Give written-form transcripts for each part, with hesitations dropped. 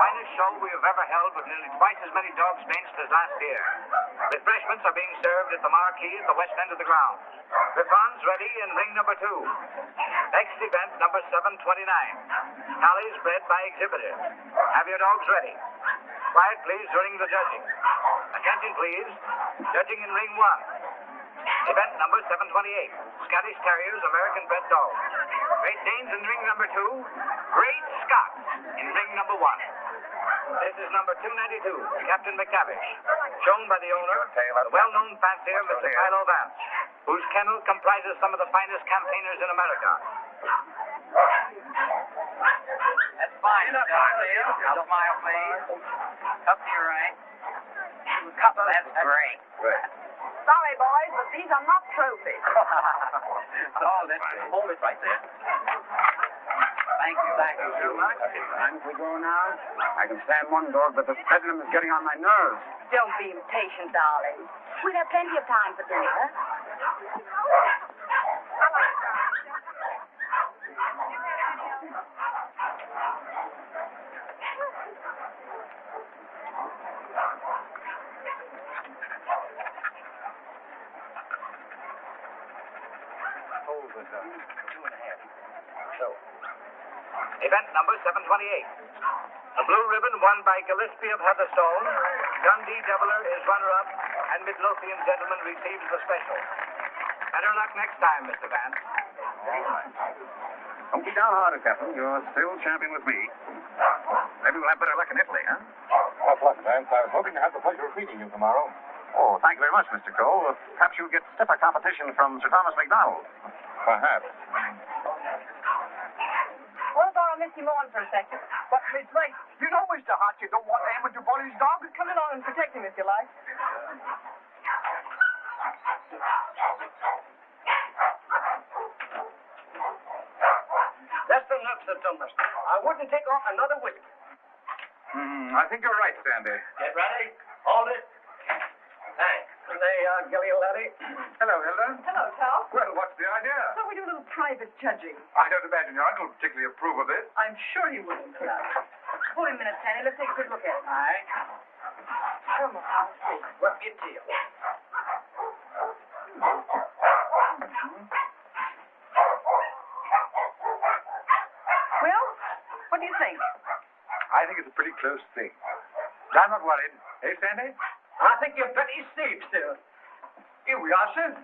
finest show we have ever held with nearly twice as many dogs benched as last year. Refreshments are being served at the marquee at the west end of the grounds. Griffons ready in ring number 2. Next event, number 729. Tallies bred by exhibitor. Have your dogs ready. Quiet, please, during the judging. Attention, please. Judging in ring 1. Event number 728. Scottish Terriers, American bred dogs. Great Danes in ring number 2. Great Scots in ring number 1. This is number 292, Captain McTavish, shown by the owner, the well-known fancier, Mr. Philo Vance, whose kennel comprises some of the finest campaigners in America. That's fine, Mr. Delfield. Your smile, please. Up to your right. Cup, that's great. Sorry, boys, but these are not trophies. Oh, that's good. Hold it right there. Thank you so much. Time we go now. I can stand one dog, but the president is getting on my nerves. Don't be impatient, darling. We'll have plenty of time for dinner. Event number 728. A blue ribbon won by Gillespie of Heatherstone. Dundee Deviler is runner-up, and Midlothian Gentleman receives the special. Better luck next time, Mr. Vance. Don't be downhearted, Captain. You're still champion with me. Maybe we'll have better luck in Italy, huh? Tough luck, Vance. I was hoping to have the pleasure of meeting you tomorrow. Oh, thank you very much, Mr. Cole. Perhaps you'll get stiffer competition from Sir Thomas MacDonald. Perhaps. What if I miss him on for a second? But, Miss Lake, you know, Mr. Hart, you don't want Hammond to bully his dog. Come along and protect him if you like. That's enough, Sir Thomas. I wouldn't take off another whip. I think you're right, Sandy. Get ready. Hold it. Thanks. There you are, Gilly, laddie. Hello, Hilda. Hello, Tom. Well, what's the idea? So we do a little private judging. I don't imagine your uncle particularly approve of this. I'm sure he wouldn't, sir. Hold him a minute, Sandy. Let's take a good look at him. All right. Come on, I'll see. Work your tail. Well, what do you think? I think it's a pretty close thing. I'm not worried. Hey, Sandy? I think you're pretty safe still. Here we are, sir.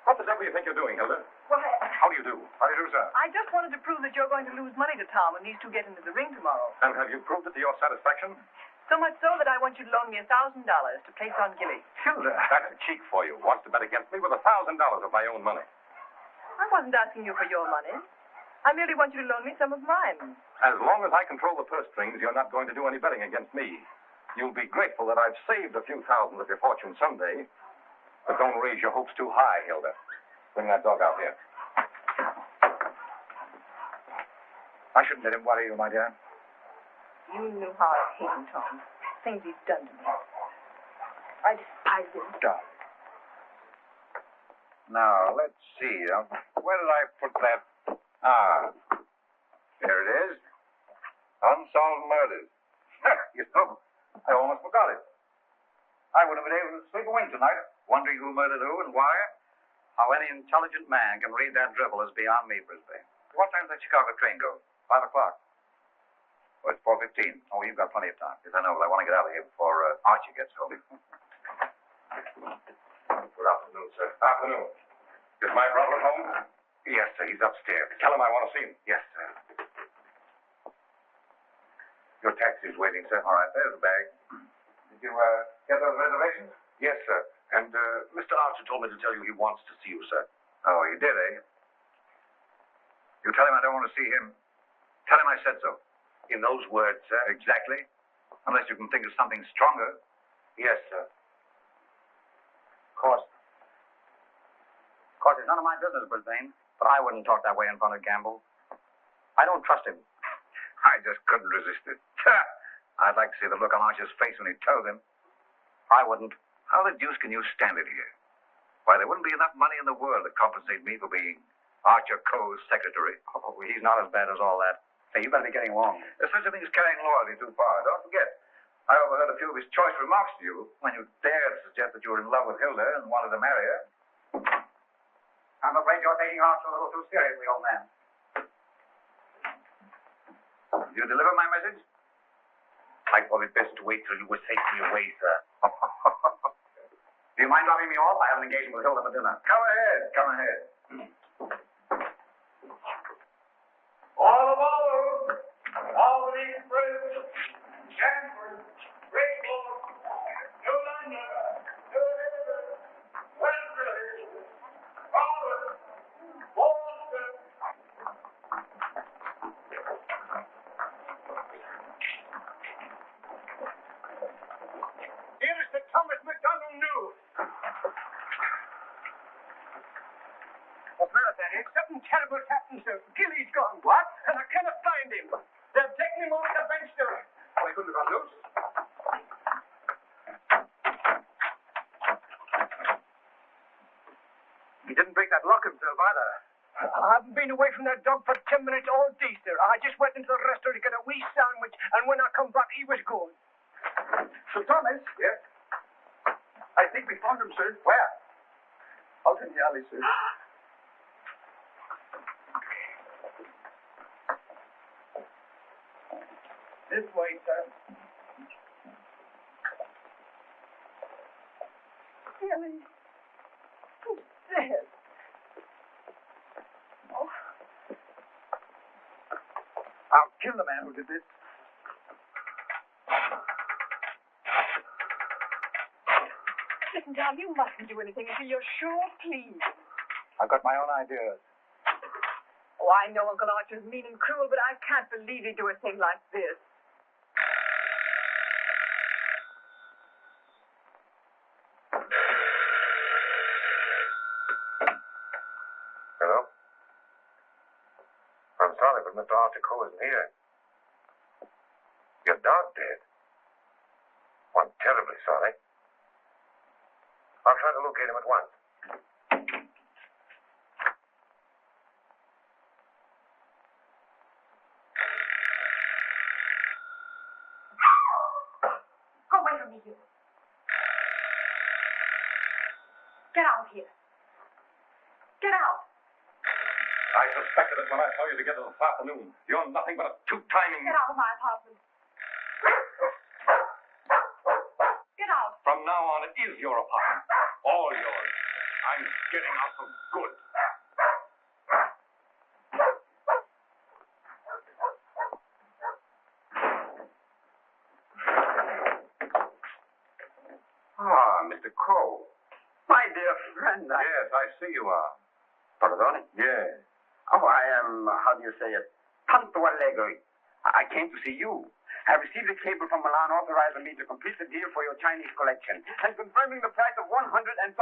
What the devil do you think you're doing, Hilda? Well, How do you do? How do you do, sir? I just wanted to prove that you're going to lose money to Tom when these two get into the ring tomorrow. And have you proved it to your satisfaction? So much so that I want you to loan me $1,000 to place on Gilly. Hilda. That's a cheek for you. Wants to bet against me with $1,000 of my own money. I wasn't asking you for your money. I merely want you to loan me some of mine. As long as I control the purse strings, you're not going to do any betting against me. You'll be grateful that I've saved a few thousand of your fortune someday. But don't raise your hopes too high, Hilda. Bring that dog out here. I shouldn't let him worry you, my dear. You knew how I hate him, Tom. Things he's done to me. I despise him. Darling. Now, let's see. Where did I put that? There it is. Unsolved murders. You know, I almost forgot it. I would have been able to sleep a wink tonight, wondering who murdered who and why. How any intelligent man can read that dribble is beyond me, Brisbane. What time does that Chicago train go? 5 o'clock. Oh, it's 4:15. Oh, you've got plenty of time. Yes, I know, but I want to get out of here before Archie gets home. Good afternoon, sir. Afternoon. Is my brother at home? Yes, sir. He's upstairs. Tell him I want to see him. Yes, sir. Your taxi's waiting, sir. All right, there's the bag. Did you get those reservations? Yes, sir. And Mr. Archer told me to tell you he wants to see you, sir. Oh, you did, eh? You tell him I don't want to see him. Tell him I said so. In those words, sir. Exactly. Unless you can think of something stronger. Yes, sir. Of course, it's none of my business, Brisbane. But I wouldn't talk that way in front of Gamble. I don't trust him. I just couldn't resist it. I'd like to see the look on Archer's face when he told him. I wouldn't. How the deuce can you stand it here? Why, there wouldn't be enough money in the world to compensate me for being Archer Coe's secretary. Oh, he's not as bad as all that. Say, you better be getting along. There's such a thing as carrying loyalty too far. Don't forget, I overheard a few of his choice remarks to you when you dared suggest that you were in love with Hilda and wanted to marry her. I'm afraid you're taking off a little too seriously, old man. Did you deliver my message? I thought it best to wait till you were safely away, sir. Do you mind dropping me off? I have an engagement with Hilda for dinner. Come ahead. Come ahead. All aboard! Albany Express, Stanford, Greyport, New London, New Haven, Westbury, Harvard, Boston. Here is the Thomas McDonald News. What's the matter, Sandy? Something terrible has happened, sir. Gilly's gone. What? And I cannot find him. They've taken him off the bench, sir. Oh, he couldn't have gone loose. He didn't break that lock himself either. I haven't been away from that dog for 10 minutes all day, sir. I just went into the restaurant to get a wee sandwich, and when I come back, he was gone. Sir Thomas? Yes? I think we found him, sir. Where? Out in the alley, sir. This way, sir. Billy. He's dead. Oh. I'll kill the man who did this. Listen, Tom, you mustn't do anything until you're sure, please. I've got my own ideas. Oh, I know Uncle Archer's mean and cruel, but I can't believe he'd do a thing like this. Hello? I'm sorry, but Mr. Archer isn't here. Your dog dead? Well, I'm terribly sorry. I'll try to locate him at once. Go away from me, you. Get out of here. Get out. I suspected it when I saw you together this afternoon. You're nothing but a two-timing... Get out of my apartment. Get out. From now on, it is your apartment. All yours. I'm getting out for good. Ah, Mr. Cole. My dear friend, Yes, I see you are. Pardon? Yes. Oh, I am, how do you say it, tanto allegro. I came to see you. I received a cable from Milan authorizing me to complete the deal for your Chinese collection and confirming the price of $117,000.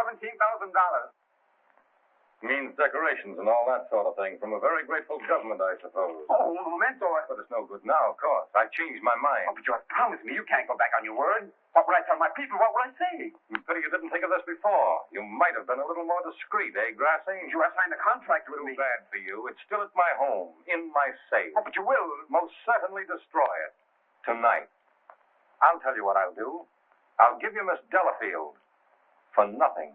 Means decorations and all that sort of thing from a very grateful government, I suppose. Oh, un momento. But it's no good now, of course. I changed my Oh, mind. but you have promised me. You can't go back on your word. What would I tell my people? What would I say? Pity you didn't think of this before. You might have been a little more discreet, eh, Grassy? You have signed a contract with Too me. bad for you. It's still at my home, in my safe. Oh, but you will. Most certainly destroy it. Tonight. I'll tell you what I'll do. I'll give you Miss Delfield for nothing.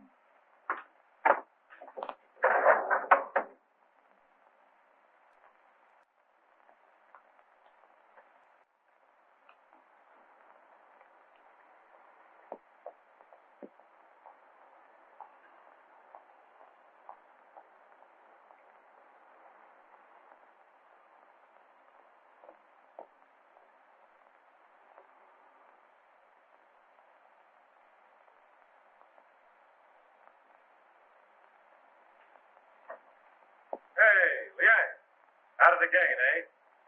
Hey, Leanne. Out of the gate, eh?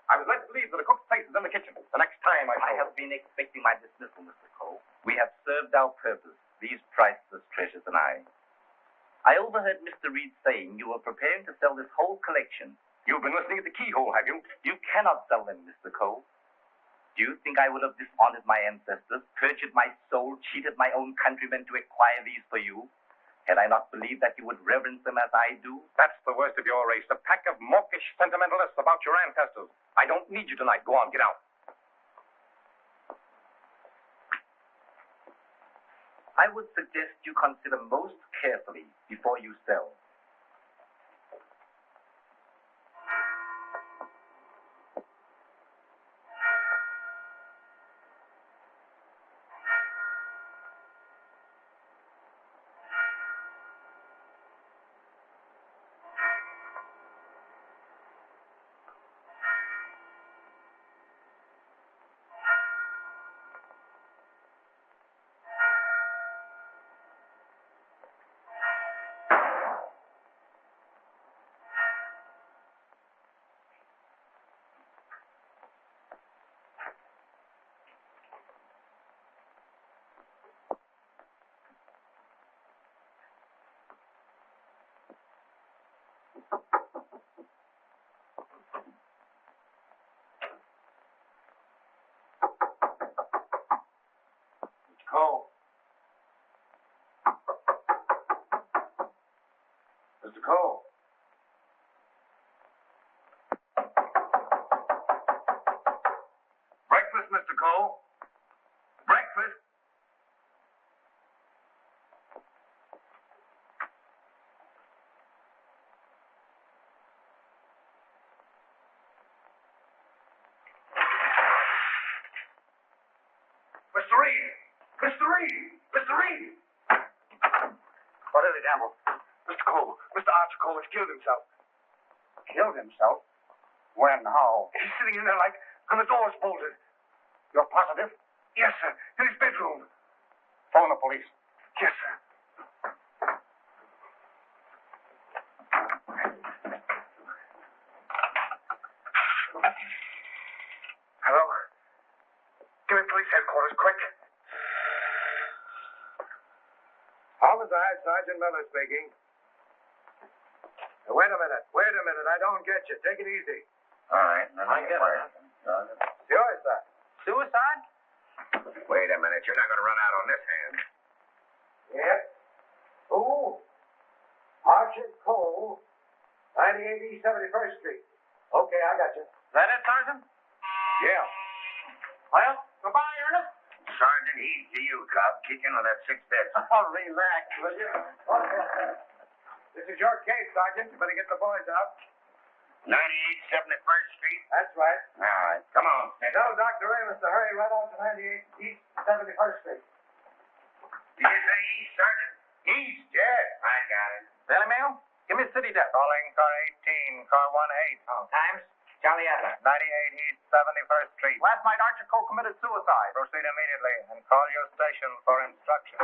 I was led to believe that a cook's place is in the kitchen. The next time I have been expecting my dismissal, Mr. Cole. We have served our purpose, these priceless treasures and I overheard Mr. Reed saying you were preparing to sell this whole collection. You've been listening at the keyhole, have you? You cannot sell them, Mr. Cole. Do you think I would have dishonored my ancestors, perjured my soul, cheated my own countrymen to acquire these for you? Had I not believed that you would reverence them as I do? That's the worst of your race. A pack of mawkish sentimentalists about your ancestors. I don't need you tonight. Go on, get out. I would suggest you consider most carefully before you sell. Cole. Mr. Cole. Breakfast, Mr. Cole. Breakfast. Mr. Reed! Mr. Reed! Mr. Reed! What is it, Gamble? Mr. Cole, Mr. Archer Cole has killed himself. Killed himself? When? How? He's sitting in there like, and the door's bolted. You're positive? Yes, sir, in his bedroom. Phone the police. Yes, sir. Hello? Give me police headquarters, quick. Homicide, Sergeant Miller speaking. Wait a minute. I don't get you. Take it easy. All right. I get it. Suicide. Suicide? Wait a minute. You're not going to run out on this hand. Yes. Who? Archer Cole, 98 East 71st Street. Okay, I got you. Is that it, Sergeant? Yeah. Well, goodbye, Ernest. Sergeant, he's to you, cop. Kick in with that 6 bits. Oh, relax, will you? This is your case, Sergeant. You better get the boys out. 98 71st Street? That's right. All right. Come on, Snitch. Tell Dr. Amos to hurry right out to 98 East 71st Street. Did you say east, Sergeant? East, yes. I got it. Daily Mail? Give me city desk. Calling car 18, car 18. Times? Charlie Adler. 98 East 71st Street. Last night, Archer Cole committed suicide. Proceed immediately and call your station for instructions.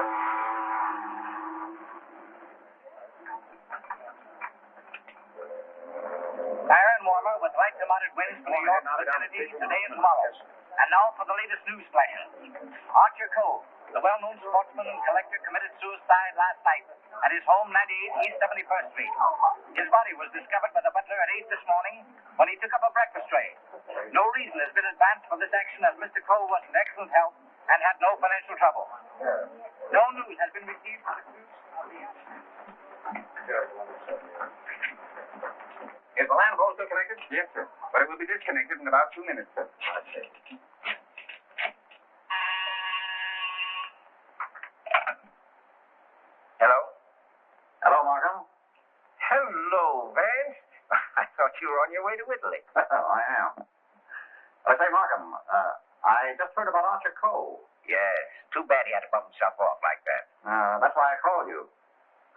Iron warmer with light to moderate winds for New York vicinity today and tomorrow. And now for the latest news flashes. Archer Cole, the well-known sportsman and collector, committed suicide last night at his home, 98 East 71st Street. His body was discovered by the butler at 8 this morning when he took up a breakfast tray. No reason has been advanced for this action as Mr. Cole was in excellent health and had no financial trouble. No news has been received from the crews of the incident. Is the lamp also connected? Yes, sir. But it will be disconnected in about 2 minutes, sir. Hello? Hello, Markham. Hello, Vance. I thought you were on your way to Italy. I am. I say, Markham, I just heard about Archer Cole. Yes. Too bad he had to bump himself off like that. That's why I called you.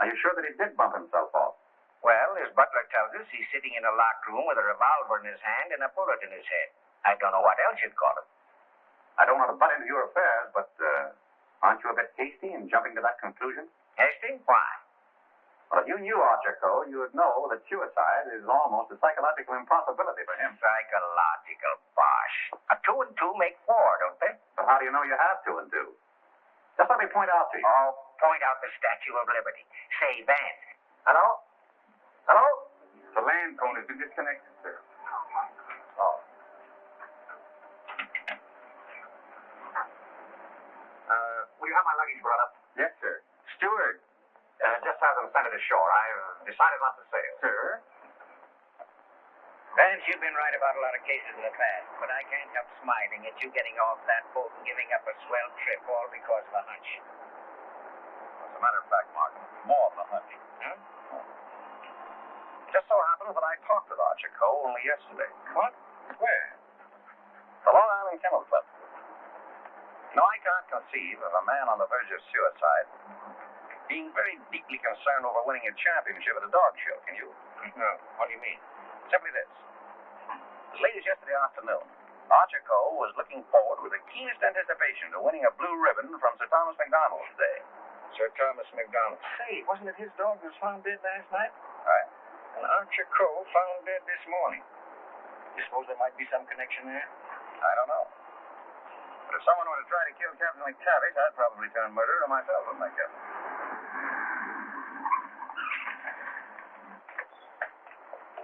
Are you sure that he did bump himself off? Well, his butler tells us he's sitting in a locked room with a revolver in his hand and a bullet in his head. I don't know what else you'd call him. I don't want to butt into your affairs, but aren't you a bit hasty in jumping to that conclusion? Hasty? Why? Well, if you knew Archer Cole, you would know that suicide is almost a psychological impossibility for him. Psychological bosh. A 2 and 2 make 4, don't they? But how do you know you have 2 and 2? Just let me point out to you. Oh, point out the Statue of Liberty. Say, Vance. Hello? Hello? The land phone has been disconnected, sir. Oh. Will you have my luggage brought up? Yes, sir. Steward, just ashore. I've decided not to sail. Sir? Vance, you've been right about a lot of cases in the past, but I can't help smiling at you getting off that boat and giving up a swell trip all because of a hunch. As a matter of fact, Mark, more than a hunch. Huh? It just so happens that I talked with Archer Cole only yesterday. What? Where? The Long Island Kennel Club. No, I can't conceive of a man on the verge of suicide being very deeply concerned over winning a championship at a dog show, can you? No. What do you mean? Simply this. As late as yesterday afternoon, Archer Cole was looking forward with the keenest anticipation to winning a blue ribbon from Sir Thomas MacDonald's day. Sir Thomas MacDonald. Say, wasn't it his dog that was found dead last night? Right. And Archer Cole found dead this morning. You suppose there might be some connection there? I don't know. But if someone were to try to kill Captain McTavish, I'd probably turn murderer myself, wouldn't I, Captain?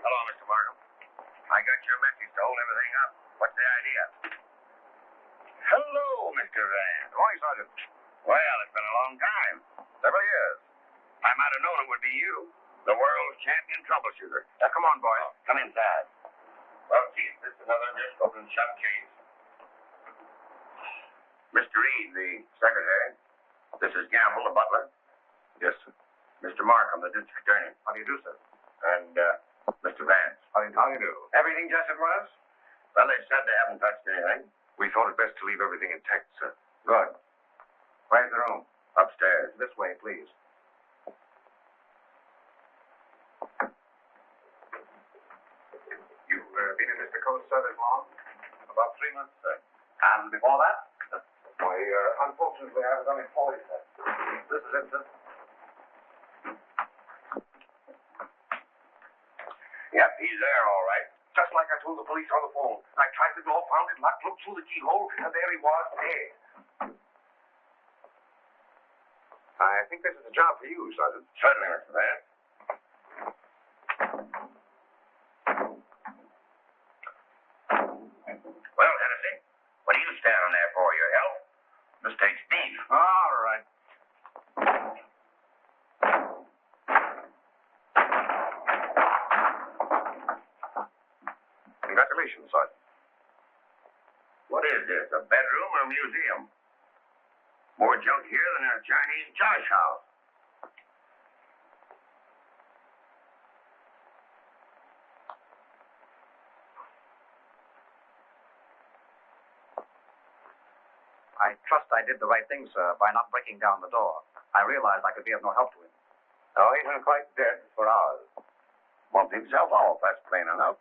Hello, Mr. Markham. I got your message to hold everything up. What's the idea? Hello, Mr. Vance. Good morning, Sergeant. Well, it's been a long time. Several years. I might have known it would be you, the world's champion troubleshooter. Now, come on, boy. Come inside. Well, Chief, this is another just open shut case. Mr. Reed, the secretary. This is Gamble, the butler. Yes, sir. Mr. Markham, the district attorney. How do you do, sir? And, Mr. Vance. How do you do? Everything just as it was? Well, they said they haven't touched anything. We thought it best to leave everything intact, sir. Good. Where's the room? Upstairs. This way, please. You've been in Mr. Cole's service long? About 3 months, sir. And before that? Why, unfortunately, I was unemployed, sir. This is it, sir. Yep, he's there, all right. Just like I told the police on the phone. I tried the door, found it locked, looked through the keyhole, and there he was, dead. I think this is a job for you, Sergeant. Certainly, Mr. Vance. Well, Hennessy, what are you standing there for? Your help? This takes beef. All right. Congratulations, Sergeant. What is this, a bedroom or a museum? More junk here than a Chinese josh house. I trust I did the right thing, sir, by not breaking down the door. I realized I could be of no help to him. Oh, he's been quite dead for hours. Bumped himself off, that's plain enough.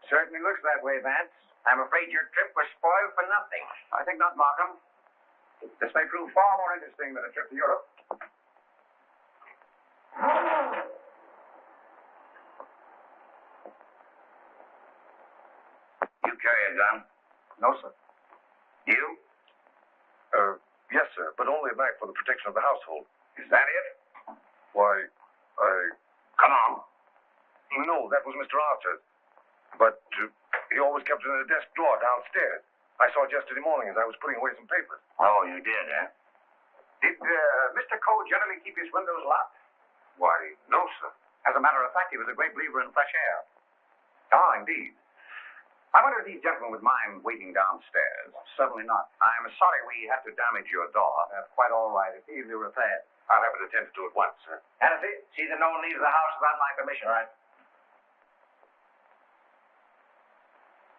Certainly looks that way, Vance. I'm afraid your trip was spoiled for nothing. I think not, Markham. This may prove far more interesting than a trip to Europe. You carry a gun? No, sir. You? Yes, sir, but only a knife for the protection of the household. Is that it? Why, Come on. No, that was Mr. Archer. But he always kept it in a desk drawer downstairs. I saw it yesterday morning as I was putting away some papers. Oh, you did, eh? Did Mr. Cole generally keep his windows locked? Why, no, sir. As a matter of fact, he was a great believer in fresh air. Ah, indeed. I wonder if these gentlemen would mind waiting downstairs. Certainly not. I'm sorry we had to damage your door. That's quite all right. It's easily repaired. I'll have it attended to at once, sir. Hennessy, see that no one leaves the house without my permission. All right.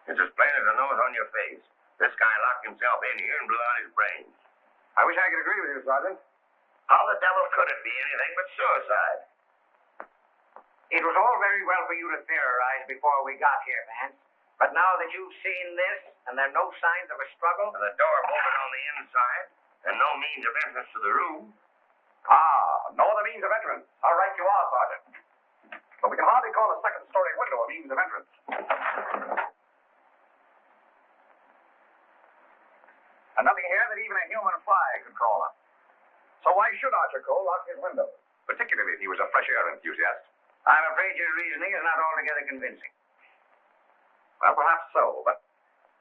It's as plain as the nose on your face. This guy locked himself in here and blew out his brains. I wish I could agree with you, Sergeant. How the devil could it be anything but suicide? It was all very well for you to theorize before we got here, Vance. But now that you've seen this, and there are no signs of a struggle... And the door bolted on the inside, and no means of entrance to the room. Ah, no other means of entrance. All right, you are, Sergeant. But we can hardly call a second-story window a means of entrance. And nothing here that even a human fly could crawl up. So why should Archer Cole lock his windows? Particularly if he was a fresh air enthusiast. I'm afraid your reasoning is not altogether convincing. Well, perhaps so, but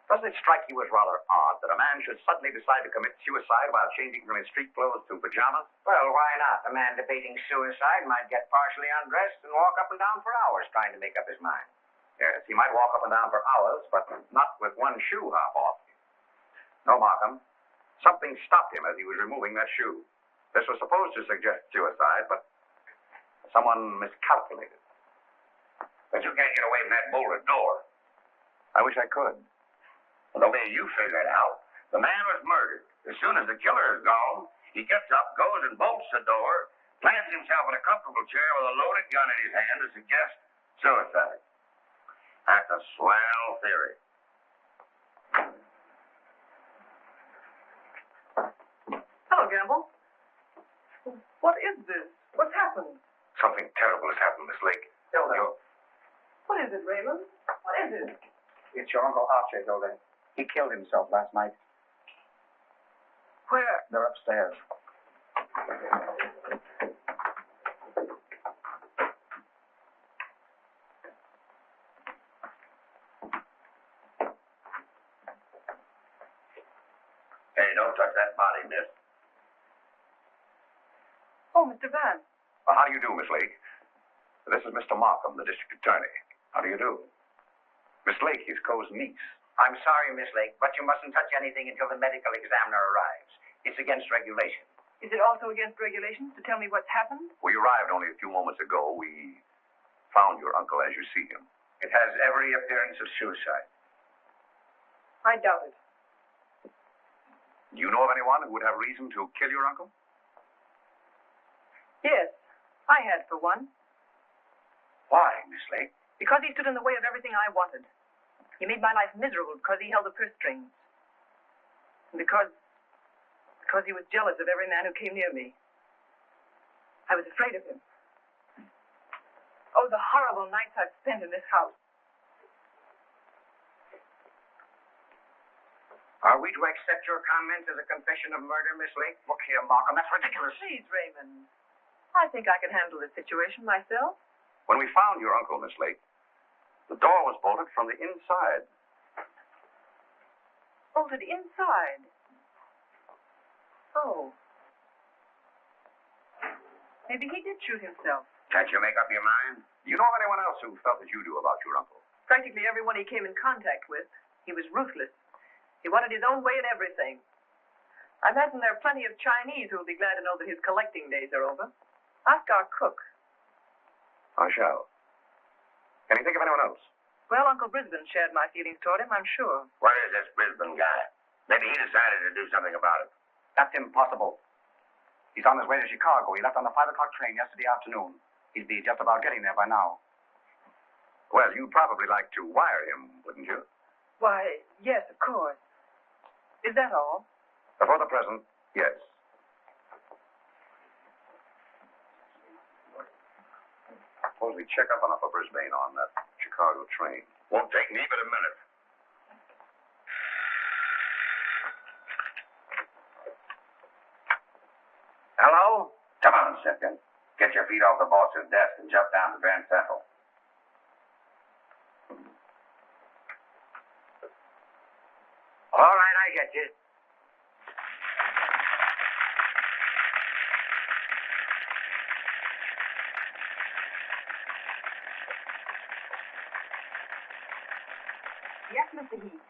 Doesn't it strike you as rather odd that a man should suddenly decide to commit suicide while changing from his street clothes to pajamas? Well, why not? A man debating suicide might get partially undressed and walk up and down for hours trying to make up his mind. Yes, he might walk up and down for hours, but not with one shoe half off. No, Markham. Something stopped him as he was removing that shoe. This was supposed to suggest suicide, but someone miscalculated. But you can't get away from that bolted door. I wish I could. Well, the way you figure it out, the man was murdered. As soon as the killer is gone, he gets up, goes and bolts the door, plants himself in a comfortable chair with a loaded gun in his hand to suggest suicide. That's a swell theory. Hello, Gamble. What is this? What's happened? Something terrible has happened, Miss Lake. Hilda. What is it, Raymond? What is it? It's your Uncle Archie, Hilda. He killed himself last night. Where? They're upstairs. Hey, don't touch that body, miss. Oh, Mr. Vance. Well, how do you do, Miss Lake? This is Mr. Markham, the district attorney. How do you do? Miss Lake, his Co's niece. I'm sorry, Miss Lake, but you mustn't touch anything until the medical examiner arrives. It's against regulation. Is it also against regulations to tell me what's happened? We arrived only a few moments ago. We found your uncle as you see him. It has every appearance of suicide. I doubt it. Do you know of anyone who would have reason to kill your uncle? Yes, I had for one. Why, Miss Lake? Because he stood in the way of everything I wanted. He made my life miserable because he held the purse strings. And because he was jealous of every man who came near me. I was afraid of him. Oh, the horrible nights I've spent in this house. Are we to accept your comment as a confession of murder, Miss Lake? Look here, Markham. That's ridiculous. Please, Raymond. I think I can handle this situation myself. When we found your uncle, Miss Lake, the door was bolted from the inside. Bolted inside? Oh. Maybe he did shoot himself. Can't you make up your mind? Do you know of anyone else who felt as you do about your uncle? Practically everyone he came in contact with. He was ruthless. He wanted his own way in everything. I imagine there are plenty of Chinese who will be glad to know that his collecting days are over. Ask our cook. I shall. Can you think of anyone else? Well, Uncle Brisbane shared my feelings toward him, I'm sure. What is this Brisbane guy? Maybe he decided to do something about it. That's impossible. He's on his way to Chicago. He left on the 5 o'clock train yesterday afternoon. He'd be just about getting there by now. Well, you'd probably like to wire him, wouldn't you? Why, yes, of course. Is that all? For the present, yes. Suppose we check up on Upper Brisbane on that Chicago train. Won't take me but a minute. Hello? Come on, Simpkin. Get your feet off the boss's desk and jump down to Grand Central. All right, I get you. Yes, Mr. Heath.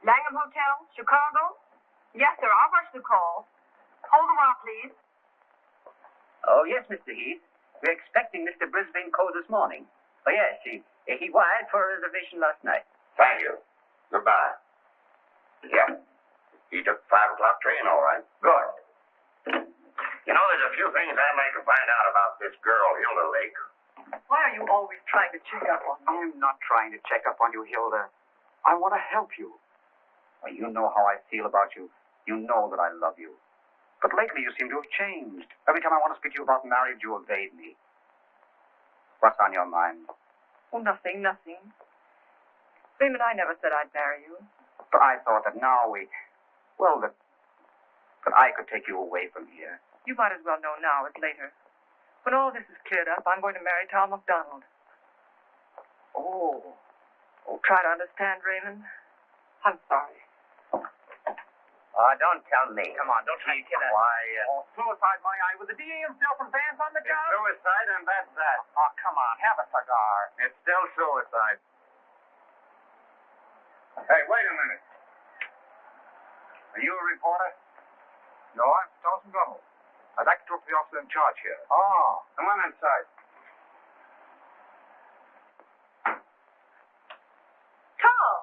Langham Hotel, Chicago? Yes, sir. I'll rush the call. Hold the while, please. Oh, yes, Mr. Heath. We're expecting Mr. Brisbane Cole this morning. Oh, yes, he wired for a reservation last night. Thank you. Goodbye. Yeah. He took 5 o'clock train, all right. Good. You know, there's a few things I'd like to find out about this girl, Hilda Lake. Why are you always trying to check up on me? I'm not trying to check up on you, Hilda. I want to help you. Well, you know how I feel about you. You know that I love you. But lately you seem to have changed. Every time I want to speak to you about marriage, you evade me. What's on your mind? Oh, nothing. Raymond, I never said I'd marry you. But I thought that now that I could take you away from here. You might as well know now as later. When all this is cleared up, I'm going to marry Tom McDonald. Oh. Oh, try to understand, Raymond. I'm sorry. Oh, don't tell me. Come on, don't try to kid us. Quiet. Oh, suicide, my eye. With the DA himself and Vance on the It's job? suicide, and that's that. Oh, come on. Have a cigar. It's still suicide. Hey, wait a minute. Are you a reporter? No, I'm Thomas Gunnell. I'd like to talk to the officer in charge here. Oh, come on inside. Tom!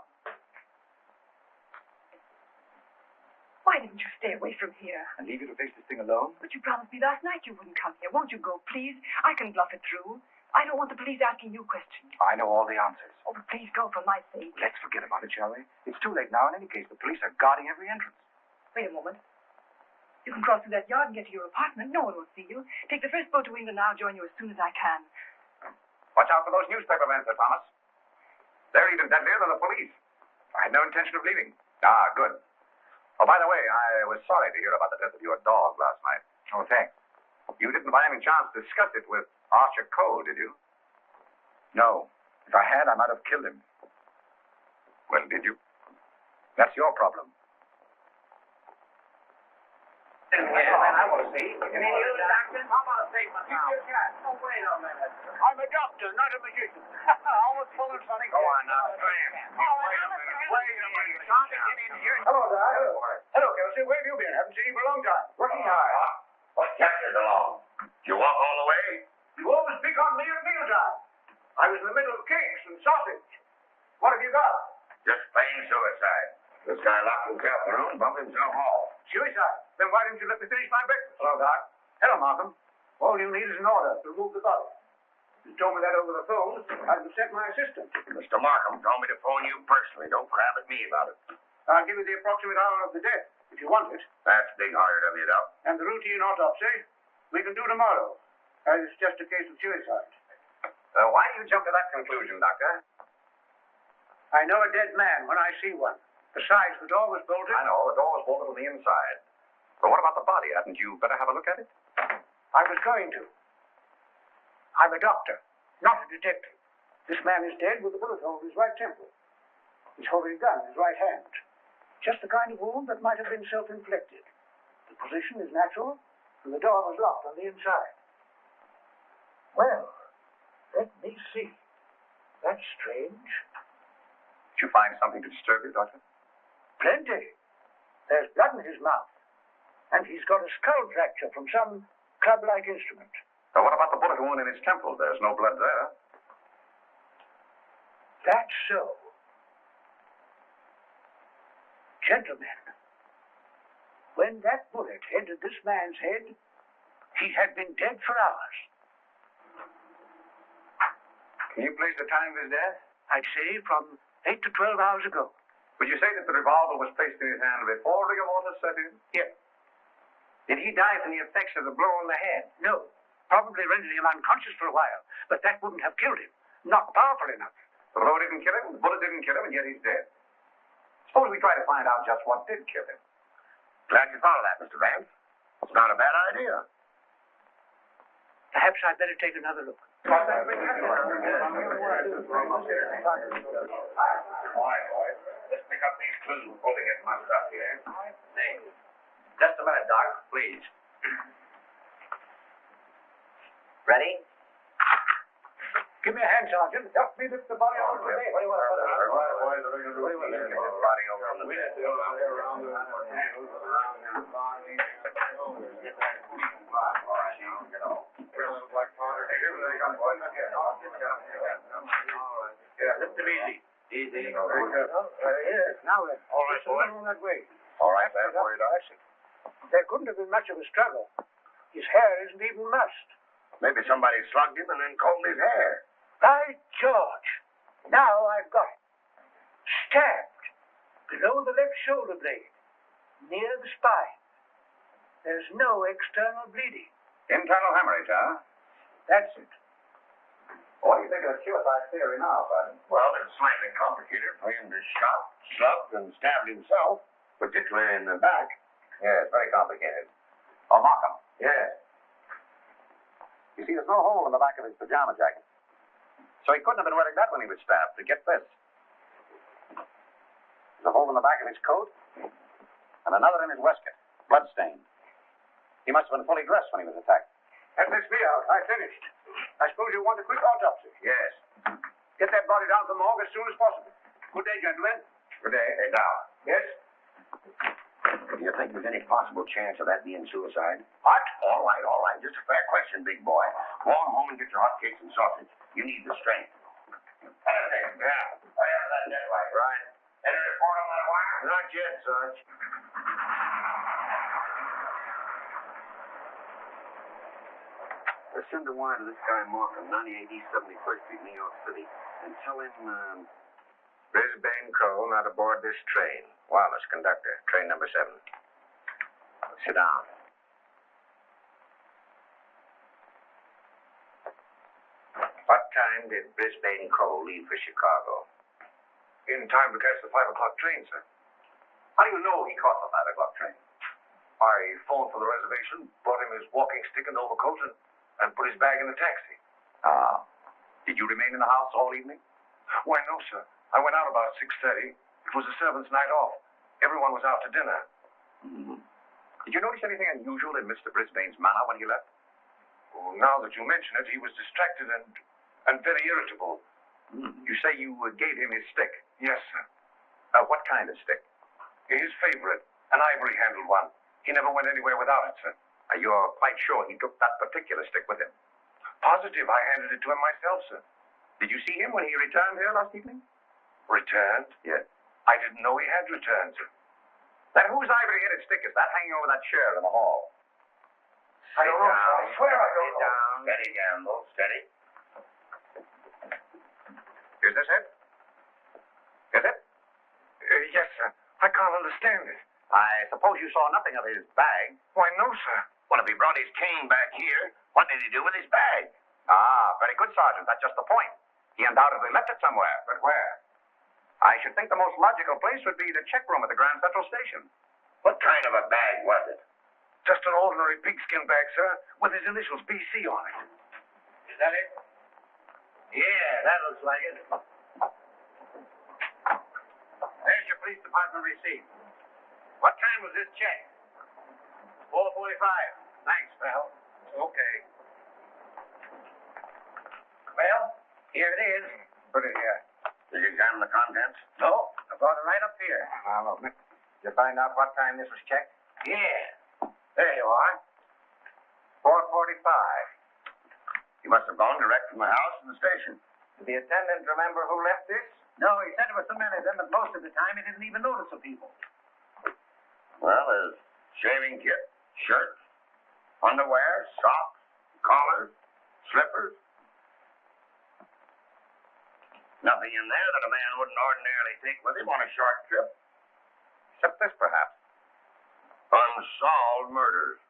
Why didn't you stay away from here? And leave you to face this thing alone? But you promised me last night you wouldn't come here. Won't you go, please? I can bluff it through. I don't want the police asking you questions. I know all the answers. Oh, but please go for my sake. Let's forget about it, shall we? It's too late now. In any case, the police are guarding every entrance. Wait a moment. You can cross through that yard and get to your apartment. No one will see you. Take the first boat to England and I'll join you as soon as I can. Watch out for those newspaper men, Sir Thomas. They're even deadlier than the police. I had no intention of leaving. Ah, good. Oh, by the way, I was sorry to hear about the death of your dog last night. Oh, thanks. You didn't by any chance discuss it with Archer Cole, did you? No. If I had, I might have killed him. Well, did you? That's your problem. I want to see. How about a statement now? Oh, wait a minute. I'm a doctor, not a magician. Always full and funny. Go on now. Wait a minute. Hello, Doc. Hello, Kelsey. Where have you been? Haven't seen you for a long time. Working hard. What kept you so long? You walk all the way? You always pick on me at mealtime. I was in the middle of cakes and sausage. What have you got? Just plain suicide. This guy locked himself in the room, bumped himself off. Suicide. Then why didn't you let me finish my breakfast? Hello, Doc. Hello, Markham. All you need is an order to remove the body. If you told me that over the phone, I'd have sent my assistant. Mr. Markham told me to phone you personally. Don't crab at me about it. I'll give you the approximate hour of the death, if you want it. That's big-hearted of you, Doc. And the routine autopsy, we can do tomorrow, as it's just a case of suicide. Why do you jump to that conclusion, Doctor? I know a dead man when I see one. Besides, the door was bolted. I know, the door was bolted on the inside. But what about the body? Hadn't you better have a look at it? I was going to. I'm a doctor, not a detective. This man is dead with a bullet hole in his right temple. He's holding a gun in his right hand. Just the kind of wound that might have been self-inflicted. The position is natural, and the door was locked on the inside. Well, let me see. That's strange. Did you find something to disturb you, Doctor? Plenty. There's blood in his mouth. And he's got a skull fracture from some club-like instrument. But what about the bullet wound in his temple? There's no blood there. That's so. Gentlemen, when that bullet entered this man's head, he had been dead for hours. Can you place the time of his death? I'd say from 8 to 12 hours ago. Would you say that the revolver was placed in his hand before rigor mortis set in? Yes. Did he die from the effects of the blow on the head? No. Probably rendered him unconscious for a while, but that wouldn't have killed him. Not powerful enough. The blow didn't kill him, the bullet didn't kill him, and yet he's dead. Suppose we try to find out just what did kill him. Glad you thought of that, Mr. Vance. It's not a bad idea. Perhaps I'd better take another look. Quiet, boys. Let's pick up these clues before they get mussed up here. Just a minute, Doc, please. Ready? Give me a hand, Sergeant. Help me lift the body out of the bed. Body over on the bed. Lift him easy. Easy. Now then. All right, Just a little that way. All right, that's where he died. There couldn't have been much of a struggle. His hair isn't even mussed. Maybe somebody slugged him and then combed his hair. By George! Now I've got it. Stabbed below the left shoulder blade, near the spine. There's no external bleeding. Internal hemorrhage, huh? That's it. What do you think of the suicide theory now, Sergeant? Well, it's slightly complicated for him to shot, slugged, and stabbed himself, particularly in the back. Yes, very complicated. Oh, Markham. Yes. You see, there's no hole in the back of his pajama jacket. So he couldn't have been wearing that when he was stabbed. To get this. There's a hole hole in the back of his coat, and another in his waistcoat, bloodstained. He must have been fully dressed when he was attacked. That lets me out. I finished. I suppose you want a quick autopsy. Yes. Get that body down to the morgue as soon as possible. Good day, gentlemen. Good day. Hey, now, Yes? do you think there's any possible chance of that being suicide? What? All right. Just a fair question, big boy. Go on home and get your hotcakes and sausage. You need the strength. Yeah. I have that dead right. Right. Any report on that wire? Not yet, Sarge. Send a wire to this guy Markham, 98 East 71st Street, New York City, and tell him, Brisbane Cole not aboard this train. Wallace, conductor, train number 7. Sit down. What time did Brisbane Cole leave for Chicago? In time to catch the 5 o'clock train, sir. How do you know he caught the 5 o'clock train? I phoned for the reservation, brought him his walking stick and overcoat, and put his bag in the taxi. Ah. Did you remain in the house all evening? Why, no, sir. I went out about 6:30. It was the servants' night off. Everyone was out to dinner. Mm-hmm. Did you notice anything unusual in Mr. Brisbane's manner when he left? Oh, now that you mention it, he was distracted and very irritable. You say you gave him his stick? Yes, sir. What kind of stick? His favorite, an ivory-handled one. He never went anywhere without it, sir. You're quite sure he took that particular stick with him? Positive. I handed it to him myself, sir. Did you see him when he returned here last evening? Returned? Yes. I didn't know he had returned, sir. Then whose ivory-headed stick is that hanging over that chair in the hall? I don't know, sir. I swear I don't know. down. Steady, Gamble, steady. Is this it? Is it? Yes, sir. I can't understand it. I suppose you saw nothing of his bag. Why, no, sir. Well, if he brought his cane back here, what did he do with his bag? Ah, very good, Sergeant. That's just the point. He undoubtedly left it somewhere. But where? I should think the most logical place would be the check room at the Grand Central Station. What kind of a bag was it? Just an ordinary pigskin bag, sir, with his initials BC on it. Is that it? Yeah, that looks like it. There's your police department receipt. What time was this check? 4:45. Thanks, pal. Okay. Well, here it is. Put it here. Did you examine the contents? No, I brought it right up here. Now, look. Did you find out what time this was checked? Yeah. There you are. 4:45. You must have gone direct from the house to the station. Did the attendant remember who left this? No, he said there were so many of them that most of the time he didn't even notice the people. Well, there's shaving kit, shirts, underwear, socks, collars, slippers. Nothing in there that a man wouldn't ordinarily take with him on a short trip. Except this, perhaps. Unsolved murders.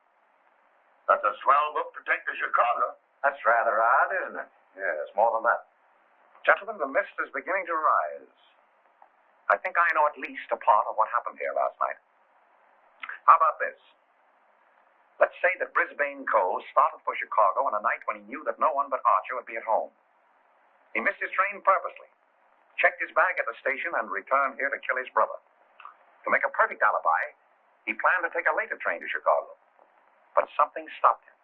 That's a swell book to take to Chicago. That's rather odd, isn't it? Yes, more than that. Gentlemen, the mist is beginning to rise. I think I know at least a part of what happened here last night. How about this? Let's say that Brisbane Cole started for Chicago on a night when he knew that no one but Archer would be at home. He missed his train purposely, checked his bag at the station, and returned here to kill his brother. To make a perfect alibi, he planned to take a later train to Chicago. But something stopped him.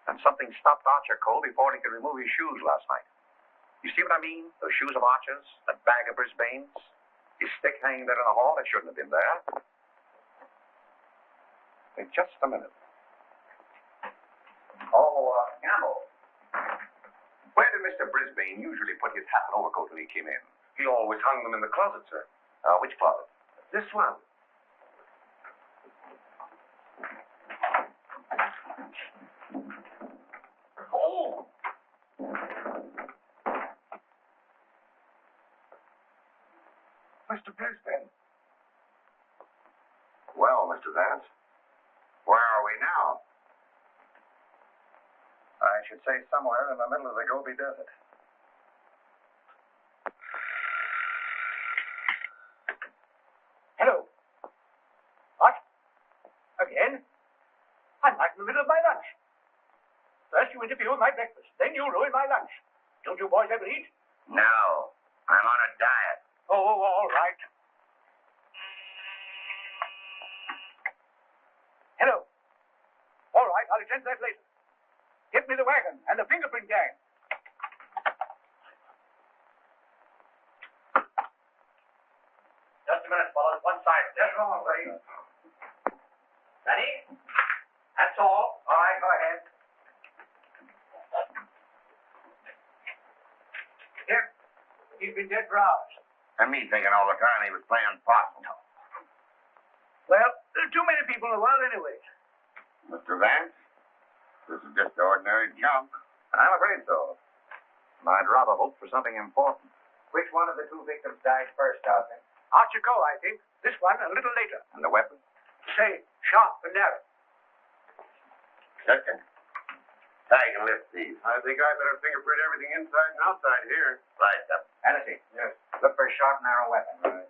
And something stopped Archer Cole before he could remove his shoes last night. You see what I mean? Those shoes of Archer's, that bag of Brisbane's, his stick hanging there in the hall, it shouldn't have been there. Wait just a minute. Oh, Gamble. Where did Mr. Brisbane usually put his hat and overcoat when he came in? He always hung them in the closet, sir. Which closet? This one. Oh! Mr. Brisbane. Well, Mr. Vance, where are we now? I should say somewhere in the middle of the Gobi Desert. Hello. What? Again? I'm right in the middle of my lunch. First you interfere with my breakfast, then you ruin my lunch. Don't you boys ever eat? No, I'm on a diet. Oh, all right. attend to that later. Get me the wagon and the fingerprint gang. Just a minute, fellas. One side. Just a moment, buddy. Ready? That's all. All right, go ahead. Here. He's been dead for hours. And me thinking all the time he was playing possum. Well, there are too many people in the world anyway. Mr. Vance, this is just ordinary junk. I'm afraid so. I'd rather hope for something important. Which one of the two victims died first, Dawson? Archer Coe, I think. This one a little later. And the weapon? Say, sharp and narrow. Second. I can lift these. I think I better fingerprint everything inside and outside here. Right up. Hennessy. Yes. Look for a sharp, narrow weapon.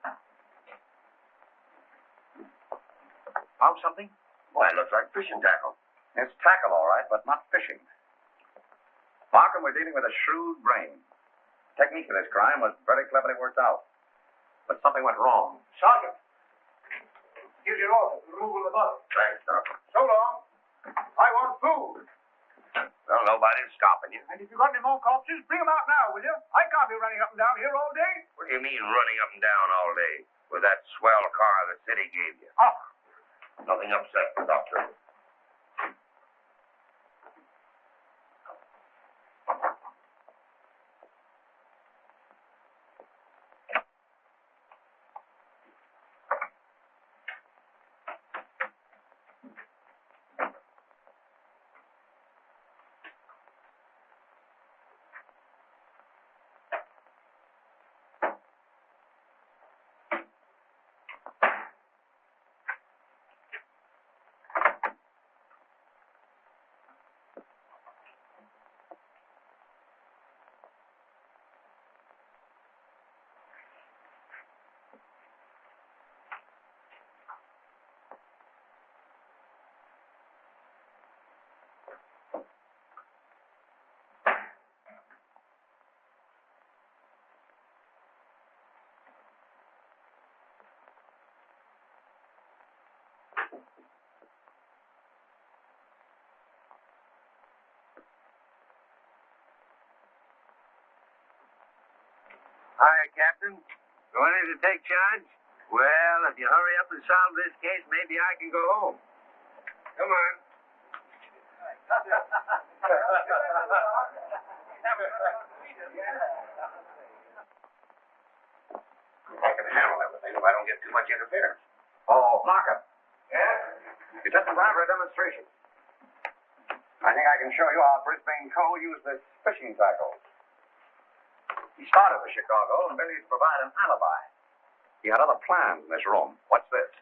Found something? Why, it looks like fishing tackle. It's tackle, all right, but not fishing. Markham, we're dealing with a shrewd brain. The technique of this crime was very cleverly worked out. But something went wrong. Sergeant. Here's your order. Removal of the body. Thanks, Doctor. So long. I want food. Well, nobody's stopping you. And if you've got any more corpses, bring them out now, will you? I can't be running up and down here all day. What do you mean running up and down all day with that swell car the city gave you? Oh. Nothing upset the doctor. Hi, Captain. Going in to take charge? Well, if you hurry up and solve this case, maybe I can go home. Come on. I can handle everything if I don't get too much interference. Oh, Markham. Yeah? You're just in time for a demonstration. I think I can show you how Brisbane Coe used this fishing tackle. He started with Chicago and merely to provide an alibi. He had other plans in this room. What's this?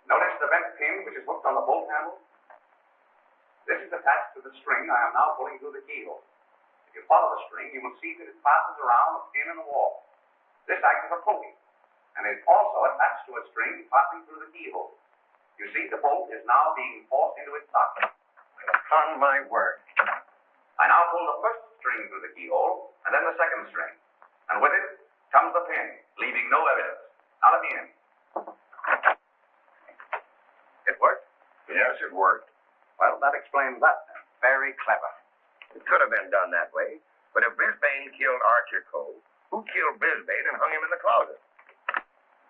Notice the bent pin which is hooked on the bolt handle? This is attached to the string I am now pulling through the keyhole. If you follow the string, you will see that it passes around a pin in the wall. This acts as a pulley, and is also attached to a string passing through the keyhole. You see, the bolt is now being forced into its socket. Upon my word. I now pull the first string through the keyhole, and then the second string. And with it comes the pin, leaving no evidence. Now let me in. It worked? Yes, it worked. Well, that explains that. Very clever. It could have been done that way. But if Brisbane killed Archer Coe, who killed Brisbane and hung him in the closet?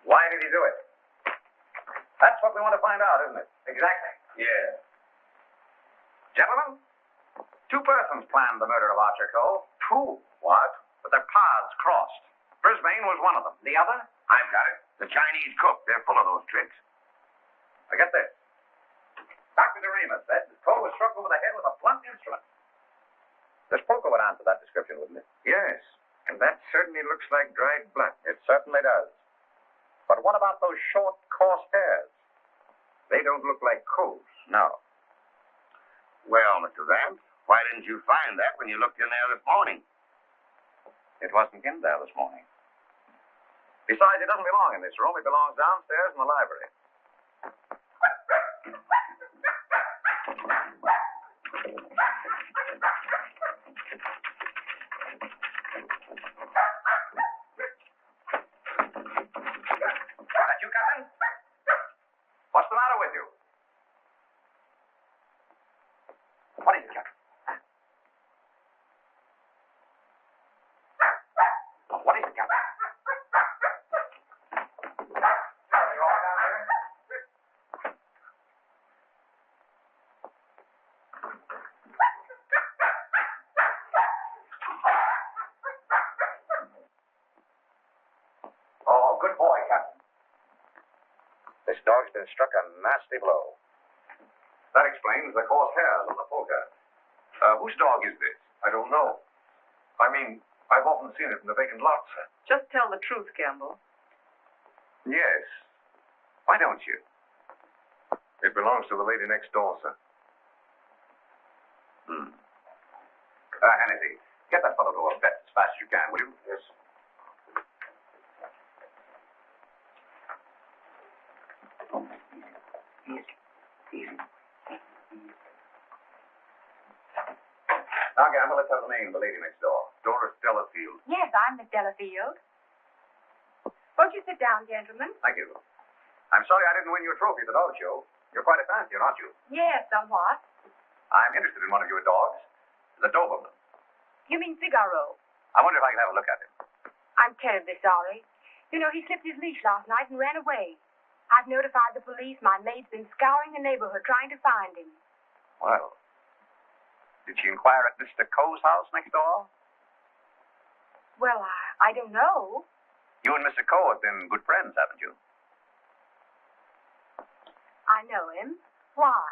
Why did he do it? That's what we want to find out, isn't it? Exactly. Yeah. Gentlemen, two persons planned the murder of Archer Coe. Two? What? But their paths crossed. Brisbane was one of them. The other? I've got it. The Chinese cook. They're full of those tricks. Now get this. Dr. DeRemus said that Coe was struck over the head with a blunt instrument. This poker would answer that description, wouldn't it? Yes, and that certainly looks like dried blood. It certainly does. But what about those short, coarse hairs? They don't look like Coe's. No. Well, Mr. Vance, why didn't you find that when you looked in there this morning? It wasn't in there this morning. Besides, it doesn't belong in this room. It belongs downstairs in the library. That you, Captain? What's the matter with you? Good boy, Captain. This dog's been struck a nasty blow. That explains the coarse hairs on the poker. Whose dog is this? I don't know. I mean, I've often seen it in the vacant lots. Just tell the truth, Campbell. Yes. Why don't you? It belongs to the lady next door, sir. Hannity, get that fellow to a vet as fast as you can, will you? Yes. Now, Gamble, let's have the name of the lady next door. Doris Delfield. Yes, I'm Miss Delafield. Won't you sit down, gentlemen? Thank you. I'm sorry I didn't win you a trophy at the dog show. You're quite a fancier, aren't you? Yes, somewhat. I'm interested in one of your dogs. The Doberman. You mean Figaro? I wonder if I can have a look at him. I'm terribly sorry. You know, he slipped his leash last night and ran away. I've notified the police. My maid's been scouring the neighborhood trying to find him. Well, did she inquire at Mr. Coe's house next door? Well, I don't know. You and Mr. Coe have been good friends, haven't you? I know him. Why?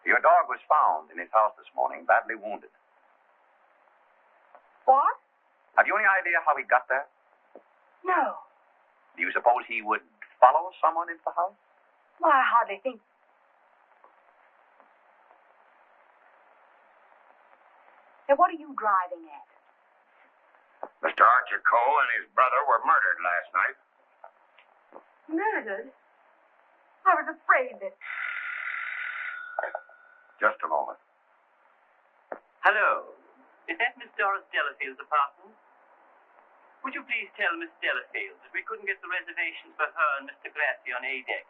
Your dog was found in his house this morning, badly wounded. What? Have you any idea how he got there? No. Do you suppose he would follow someone into the house? Well, I hardly think. Now, what are you driving at? Mr. Archer Coe and his brother were murdered last night. Murdered? I was afraid that... Just a moment. Hello. Is that Miss Doris Delafield's apartment? Would you please tell Miss Delafield that we couldn't get the reservations for her and Mr. Grassy on A deck,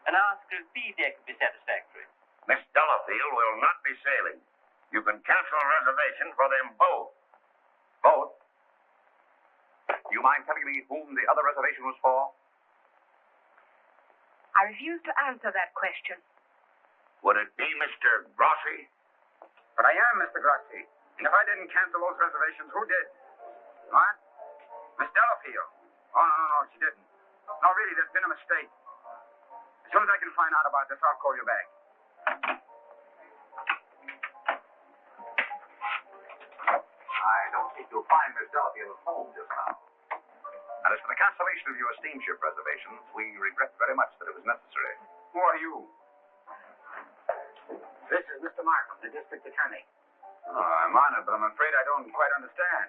and ask her if B deck would be satisfactory? Miss Delafield will not be sailing. You can cancel a reservation for them both. Both? Do you mind telling me whom the other reservation was for? I refuse to answer that question. Would it be Mr. Grossi? But I am Mr. Grossi. And if I didn't cancel those reservations, who did? What? Miss Delafield? Oh, no, she didn't. No, really, there's been a mistake. As soon as I can find out about this, I'll call you back. I don't think you'll find Miss Delafield at home just now. And as for the cancellation of your steamship reservations, we regret very much that it was necessary. Who are you? This is Mr. Markham, the district attorney. Oh, I'm honored, but I'm afraid I don't quite understand.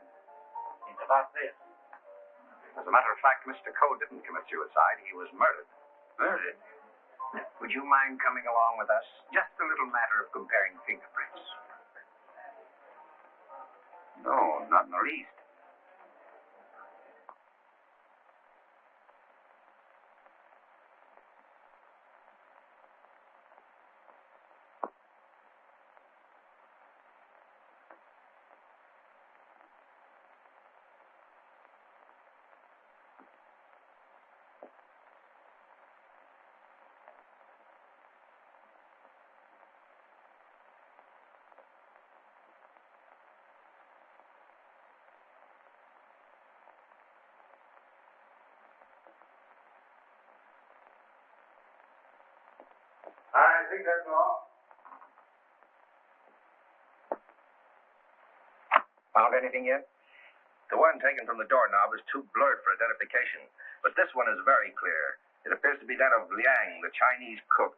It's about this. As a matter of fact, Mr. Coe didn't commit suicide. He was murdered. Murdered? Would you mind coming along with us? Just a little matter of comparing fingerprints. No, not in the least. I think that's all. Found anything yet? The one taken from the doorknob is too blurred for identification, but this one is very clear. It appears to be that of Liang, the Chinese cook.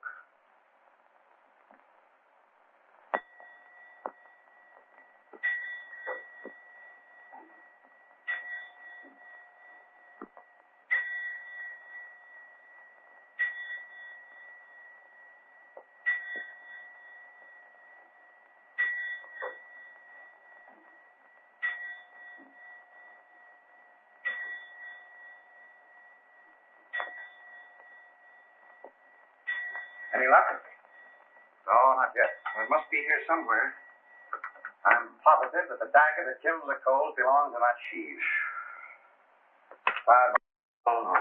Any luck? No, not yet. It must be here somewhere. I'm positive that the dagger that kills the Coles belongs in that sheath. Oh, no.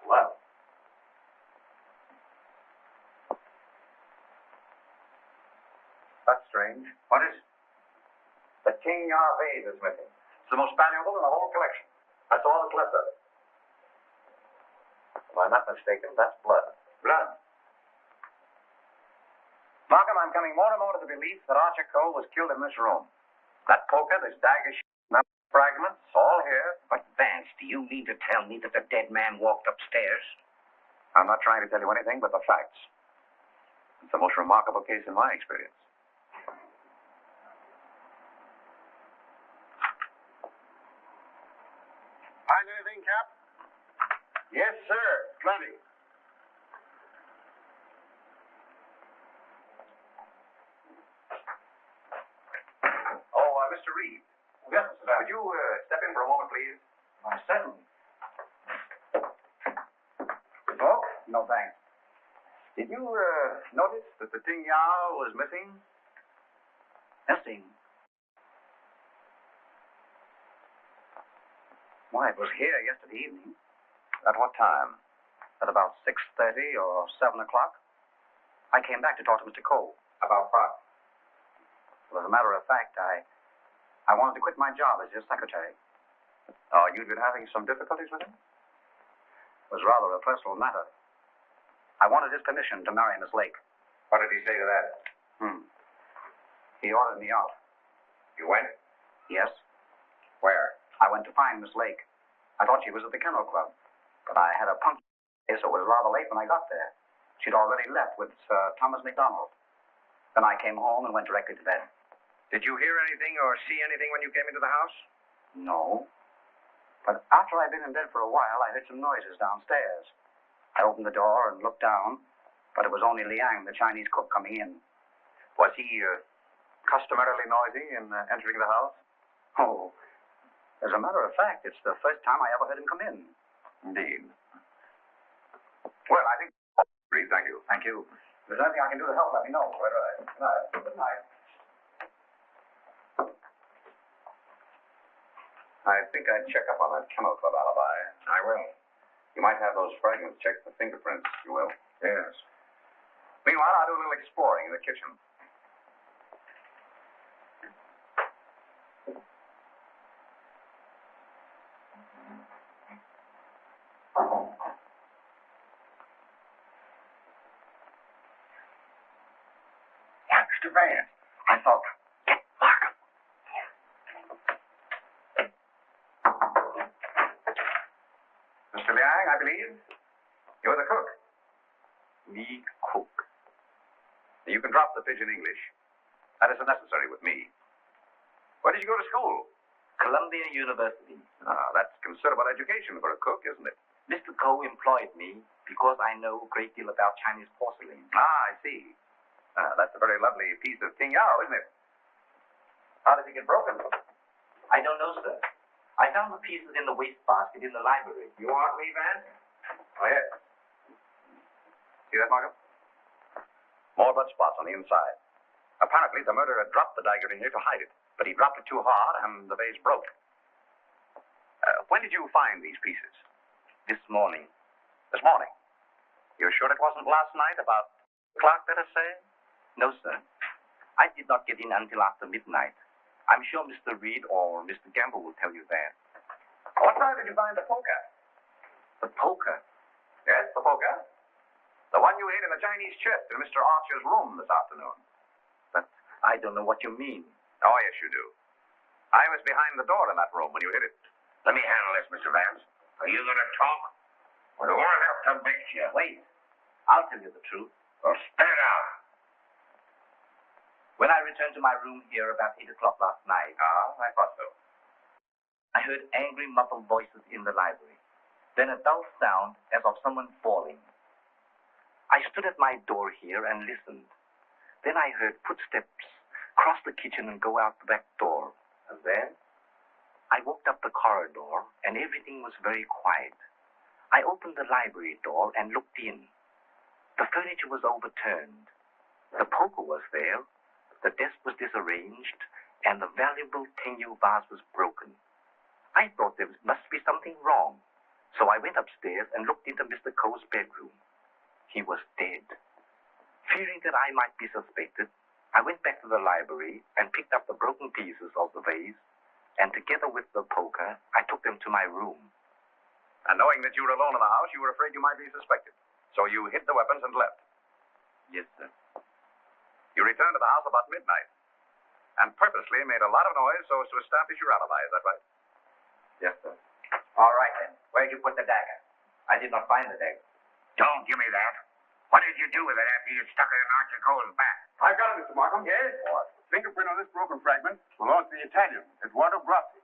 Well, strange. What is? The King Yar vase is missing. It's the most valuable in the whole collection. That's all that's left of it. If I'm not mistaken, that's blood. Blood. Markham, I'm coming more and more to the belief that Archer Cole was killed in this room. That poker, this dagger, fragments, all here. But, Vance, do you mean to tell me that the dead man walked upstairs? I'm not trying to tell you anything but the facts. It's the most remarkable case in my experience. Find anything, Cap? Yes, sir. Plenty. Mr. Reed. Yes, Mr. Could you step in for a moment, please? Certainly. Smoke? No, thanks. Did you notice that the Ting Yao was missing? Missing? Why, it was here yesterday evening. At what time? At about 6:30 or 7 o'clock? I came back to talk to Mr. Cole. About what? Well, as a matter of fact, I wanted to quit my job as his secretary. Oh, you'd been having some difficulties with him? It was rather a personal matter. I wanted his permission to marry Miss Lake. What did he say to that? He ordered me out. You went? Yes. Where? I went to find Miss Lake. I thought she was at the Kennel Club, but I had a punch, so it was rather late when I got there. She'd already left with Sir Thomas MacDonald. Then I came home and went directly to bed. Did you hear anything or see anything when you came into the house? No. But after I'd been in bed for a while, I heard some noises downstairs. I opened the door and looked down, but it was only Liang, the Chinese cook, coming in. Was he customarily noisy in entering the house? Oh, as a matter of fact, it's the first time I ever heard him come in. Indeed. Well, I think... Reed, thank you. Thank you. If there's anything I can do to help, let me know. Quite right. Good night. Good night. I think I'd check up on that Kennel Club alibi. I will. You might have those fragments checked for fingerprints, you will? Yes. Meanwhile, I'll do a little exploring in the kitchen. Mr. Vance, I thought... Markham. Mr. Liang, I believe. You're the cook. Me cook. You can drop the pidgin English. That isn't necessary with me. Where did you go to school? Columbia University. Ah, that's considerable education for a cook, isn't it? Mr. Coe employed me because I know a great deal about Chinese porcelain. Ah, I see. That's a very lovely piece of Ting Yao, isn't it? How did it get broken? I don't know, sir. I found the pieces in the wastebasket in the library. You want me, Vance? Oh, yes. See that, Markham? More blood spots on the inside. Apparently, the murderer dropped the dagger in here to hide it, but he dropped it too hard, and the vase broke. When did you find these pieces? This morning. This morning? You're sure it wasn't last night, about 2 o'clock, let us say? No, sir. I did not get in until after midnight. I'm sure Mr. Reed or Mr. Gamble will tell you that. What time did you find the poker? The poker? Yes, the poker. The one you hid in the Chinese chest in Mr. Archer's room this afternoon. But I don't know what you mean. Oh, yes, you do. I was behind the door in that room when you hid it. Let me handle this, Mr. Vance. Are you going to talk? Or do I have to make you? Wait. I'll tell you the truth. Well, spit it out. When I returned to my room here about 8 o'clock last night, I thought so. I heard angry, muffled voices in the library. Then a dull sound as of someone falling. I stood at my door here and listened. Then I heard footsteps cross the kitchen and go out the back door. And then? I walked up the corridor, and everything was very quiet. I opened the library door and looked in. The furniture was overturned. The poker was there. The desk was disarranged, and the valuable Tenyu vase was broken. I thought there must be something wrong, so I went upstairs and looked into Mr. Coe's bedroom. He was dead. Fearing that I might be suspected, I went back to the library and picked up the broken pieces of the vase, and together with the poker, I took them to my room. And knowing that you were alone in the house, you were afraid you might be suspected. So you hid the weapons and left. Yes, sir. You returned to the house about midnight and purposely made a lot of noise so as to establish your alibi. Is that right? Yes, sir. All right, then. Where'd you put the dagger? I did not find the dagger. Don't give me that. What did you do with it after you stuck it in Archie Cole's back? I got it, Mr. Markham. Yes? What? Fingerprint on this broken fragment belongs to the Italian, Eduardo Grassi.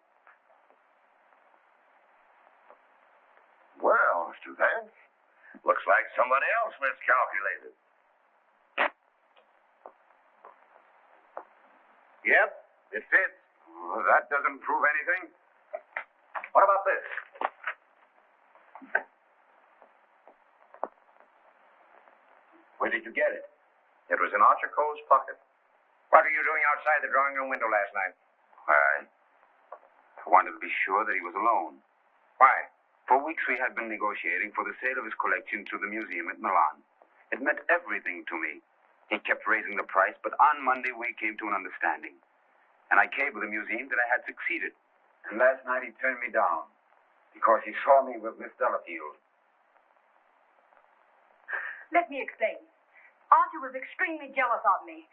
Well, Mr. Vance, looks like somebody else miscalculated. Yep, it fits. Oh, that doesn't prove anything. What about this? Where did you get it? It was in Archer Cole's pocket. What were you doing outside the drawing room window last night? I wanted to be sure that he was alone. Why? For weeks we had been negotiating for the sale of his collection to the museum at Milan. It meant everything to me. He kept raising the price, but on Monday we came to an understanding. And I cabled the museum that I had succeeded. And last night he turned me down because he saw me with Miss Delfield. Let me explain. Archie was extremely jealous of me.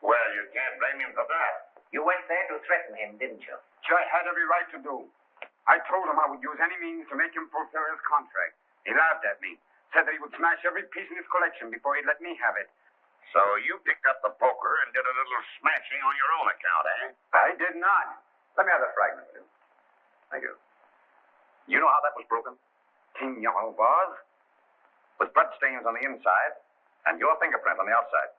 Well, you can't blame him for that. You went there to threaten him, didn't you? Which I had every right to do. I told him I would use any means to make him fulfill his contract. He laughed at me, said that he would smash every piece in his collection before he'd let me have it. So you picked up the poker and did a little smashing on your own account, eh? I did not. Let me have that fragment, will you? Thank you. You know how that was broken? Tin yellow vase? With blood stains on the inside and your fingerprint on the outside.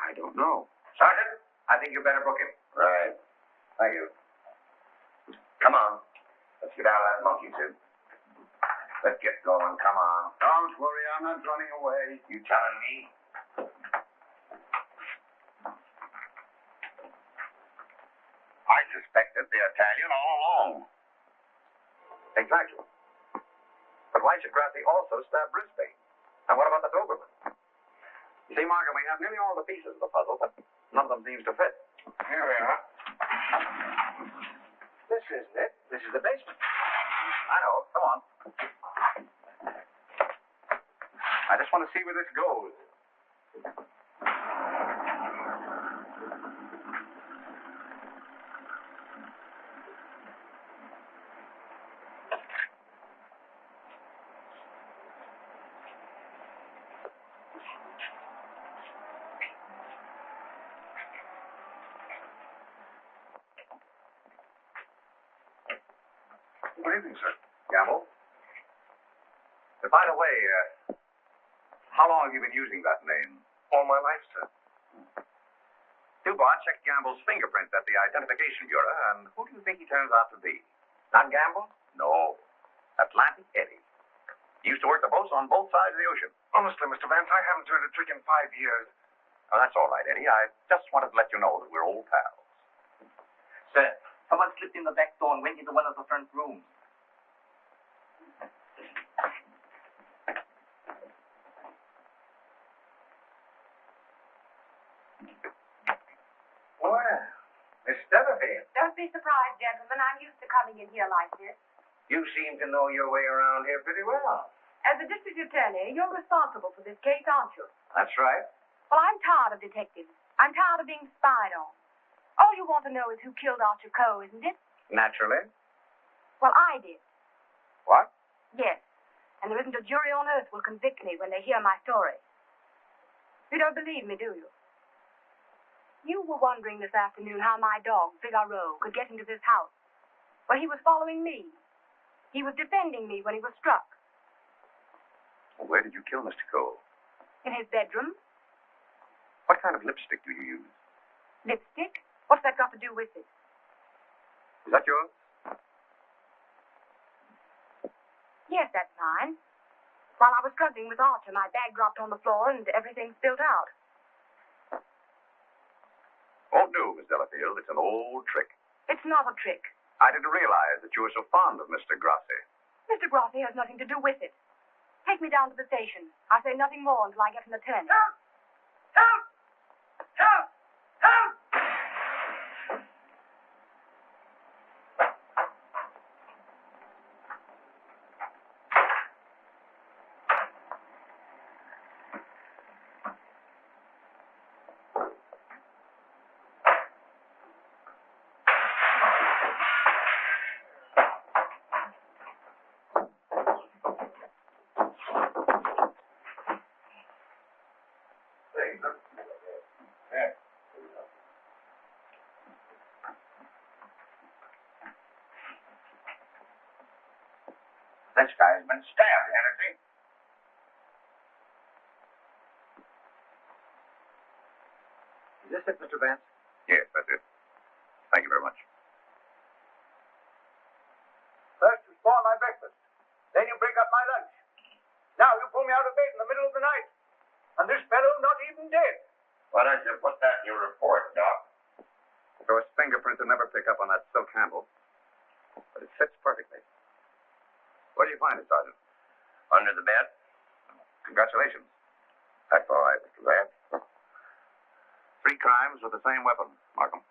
I don't know. Sergeant, I think you better book him. Right. Thank you. Come on. Let's get out of that monkey suit. Let's get going. Come on. Don't worry, I'm not running away. You telling me? I suspected the Italian all along. Exactly. But why should Grassi also stab Brisbane? And what about the Doberman? You see, Markham, we have nearly all the pieces of the puzzle, but none of them seems to fit. Here we are. This isn't it. This is the basement. I know. Come on. I just want to see where this goes. Good evening, sir. Gamble? By the way, how long have you been using that name? All my life, sir. Dubois checked Gamble's fingerprint at the Identification Bureau, and who do you think he turns out to be? Not Gamble? No. Atlantic Eddie. He used to work the boats on both sides of the ocean. Honestly, Mr. Vance, I haven't turned a trick in 5 years. Oh, that's all right, Eddie. I just wanted to let you know that we're old pals. Sir, someone slipped in the back door and went into one of the front rooms. Well, Miss Delfield, Don't be surprised, gentlemen. I'm used to coming in here like this. you seem to know your way around here pretty well. As a district attorney, you're responsible for this case, aren't you? That's right. Well, I'm tired of detectives. I'm tired of being spied on. All you want to know is who killed Archer Coe, isn't it? Naturally. Well, I did. What? Yes. And there isn't a jury on earth will convict me when they hear my story. You don't believe me, do you? You were wondering this afternoon how my dog, Figaro, could get into this house. Well, he was following me. He was defending me when he was struck. Where did you kill Mr. Cole? In his bedroom. What kind of lipstick do you use? Lipstick? What's that got to do with it? Is that yours? Yes, that's mine. While I was struggling with Archer, my bag dropped on the floor and everything spilled out. Won't do, Miss Delafield. It's an old trick. It's not a trick. I didn't realize that you were so fond of Mr. Grassi. Mr. Grossi has nothing to do with it. Take me down to the station. I'll say nothing more until I get an attorney. Help! Help! Help! This guy's been stabbed, hasn't he? Is this it, Mr. Vance? Yes, that's it. Thank you very much. First you spoil my breakfast. Then you break up my lunch. Now you pull me out of bed in the middle of the night. And this fellow not even dead. Why don't you put that in your report, Doc? Those fingerprints will never pick up on that silk handle. But it fits perfectly. Where do you find it, Sergeant? Under the bed? Congratulations. That's all right, Mr. Vance. 3 crimes with the same weapon, Markham.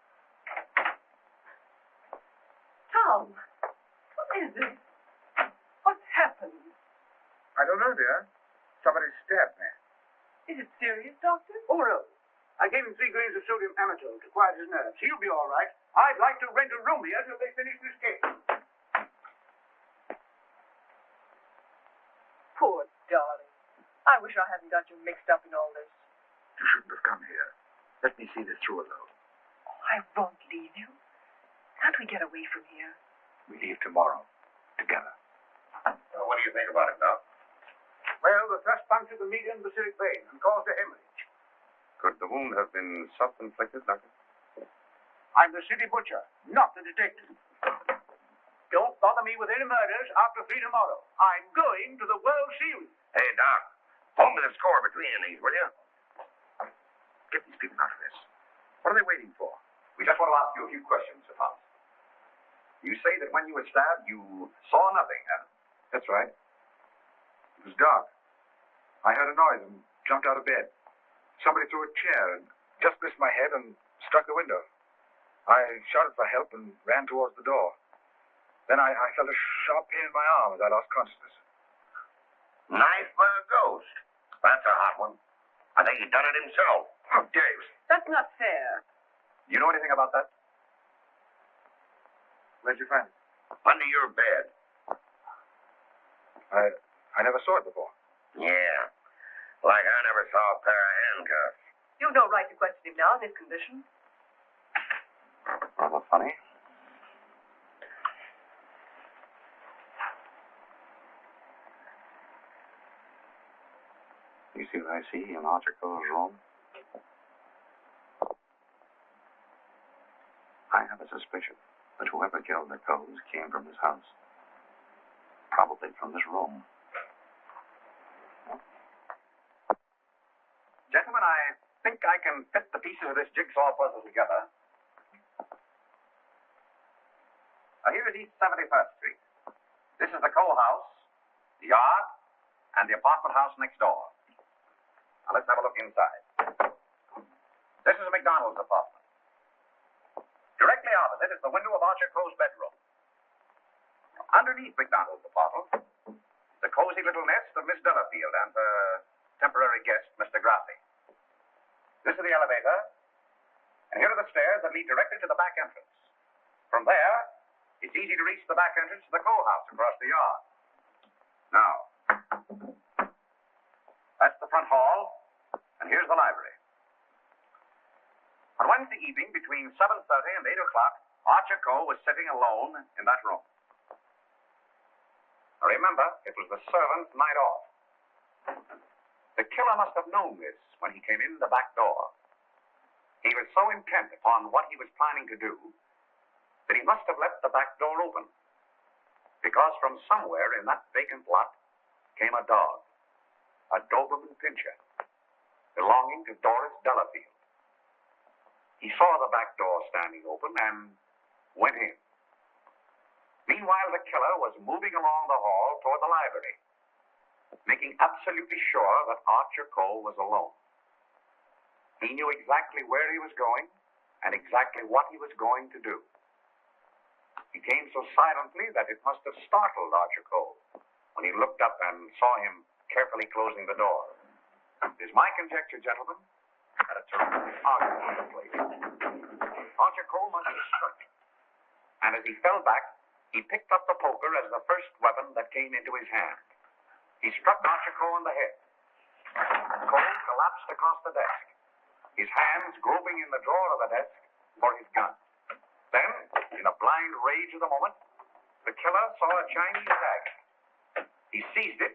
Tom, what is this? What's happened? I don't know, dear. Somebody stabbed me. Is it serious, Doctor? Oh, no. I gave him 3 grains of sodium amytal to quiet his nerves. He'll be all right. I'd like to rent a room here till they finish this case. Poor darling. I wish I hadn't got you mixed up in all this. You shouldn't have come here. Let me see this through alone. Oh, I won't leave you. Can't we get away from here? We leave tomorrow. Together. Well, what do you think about it, Doc? Well, the thrust punctured the median basilic vein and caused a hemorrhage. Could the wound have been self-inflicted, Doctor? I'm the city butcher, not the detective. Don't bother me with any murders after 3 tomorrow. I'm going to the World Series. Hey, Doc, hold me the score between these, will you? Get these people out of this. What are they waiting for? We just want to ask you a few questions, Sir Thomas. You say that when you were stabbed, you saw nothing, huh? That's right. It was dark. I heard a noise and jumped out of bed. Somebody threw a chair and just missed my head and struck the window. I shouted for help and ran towards the door. Then I felt a sharp pain in my arm as I lost consciousness. Knife by a ghost. That's a hot one. I think he done it himself. How dare you? That's not fair. You know anything about that? Where'd you find it? Under your bed. I never saw it before. Yeah. Like I never saw a pair of handcuffs. You've no right to question him now in this condition. Rather funny. You see what I see in Archer Cole's room? I have a suspicion that whoever killed the Coles came from this house. Probably from this room. Gentlemen, I think I can fit the pieces of this jigsaw puzzle together. Now, here is East 71st Street. This is the Cole house, the yard, and the apartment house next door. Now, let's have a look inside. This is a McDonald's apartment. Directly opposite is the window of Archer Cole's bedroom. Underneath McDonald's apartment is the cozy little nest of Miss Delfield and her temporary guest, Mr. Grassi. This is the elevator, and here are the stairs that lead directly to the back entrance. From there, it's easy to reach the back entrance to the Cole house across the yard. Now, that's the front hall, and here's the library. On Wednesday evening, between 7:30 and 8 o'clock, Archer Cole was sitting alone in that room. Now remember, it was the servant's night off. The killer must have known this when he came in the back door. He was so intent upon what he was planning to do that he must have left the back door open. Because from somewhere in that vacant lot came a dog, a Doberman Pinscher, belonging to Doris Delfield. He saw the back door standing open and went in. Meanwhile, the killer was moving along the hall toward the library, making absolutely sure that Archer Cole was alone. He knew exactly where he was going and exactly what he was going to do. He came so silently that it must have startled Archer Cole when he looked up and saw him carefully closing the door. It is my conjecture, gentlemen, that a terrific argument took place. Archer Cole must have struck him, and as he fell back, he picked up the poker as the first weapon that came into his hand. He struck Archer Cole in the head. Cole collapsed across the desk, his hands groping in the drawer of the desk for his gun. Then, in a blind rage of the moment, the killer saw a Chinese dagger. He seized it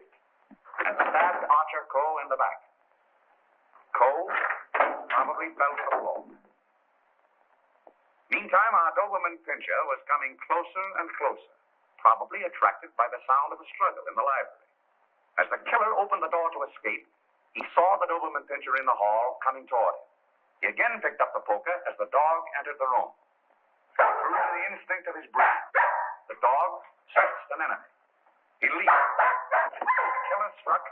and stabbed Archer Coe in the back. Coe probably fell to the floor. Meantime, our Doberman Pinscher was coming closer and closer, probably attracted by the sound of a struggle in the library. As the killer opened the door to escape, he saw the Doberman Pinscher in the hall coming toward him. He again picked up the poker as the dog entered the room. True to the instinct of his breed, the dog sensed an enemy. He leaped. The killer struck,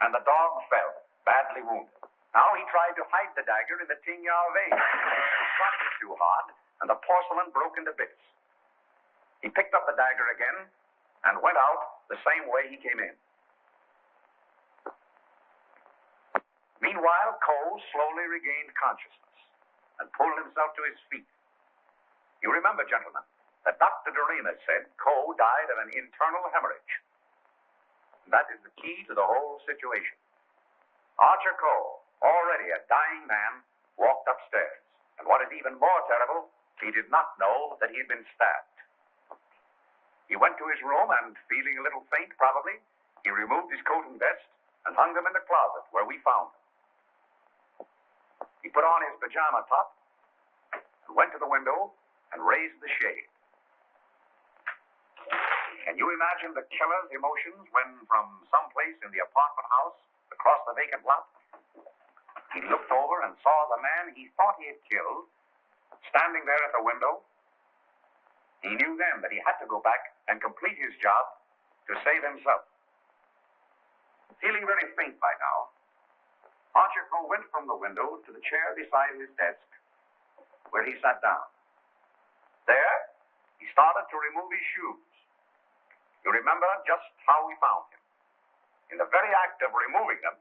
and the dog fell, badly wounded. Now he tried to hide the dagger in the Tingya vase. He dropped it too hard, and the porcelain broke into bits. He picked up the dagger again and went out the same way he came in. Meanwhile, Coe slowly regained consciousness and pulled himself to his feet. You remember, gentlemen, that Dr. Dorina said Coe died of an internal hemorrhage. That is the key to the whole situation. Archer Coe, already a dying man, walked upstairs. And what is even more terrible, he did not know that he had been stabbed. He went to his room and, feeling a little faint probably, he removed his coat and vest and hung them in the closet where we found them. He put on his pajama top and went to the window and raised the shade. Can you imagine the killer's emotions when, from someplace in the apartment house across the vacant lot, he looked over and saw the man he thought he had killed standing there at the window? He knew then that he had to go back and complete his job to save himself. Feeling very faint by now, Archer Coe went from the window to the chair beside his desk, where he sat down. There, he started to remove his shoes. You remember just how we found him. In the very act of removing them,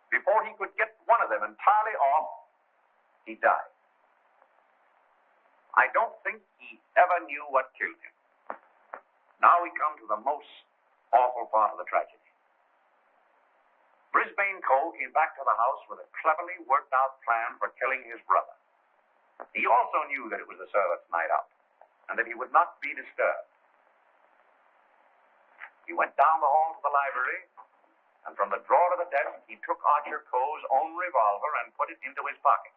before he could get one of them entirely off, he died. I don't think he ever knew what killed him. Now we come to the most awful part of the tragedy. Brisbane Coe came back to the house with a cleverly worked out plan for killing his brother. He also knew that it was the servants' night out, and that he would not be disturbed. He went down the hall to the library, and from the drawer of the desk, he took Archer Coe's own revolver and put it into his pocket.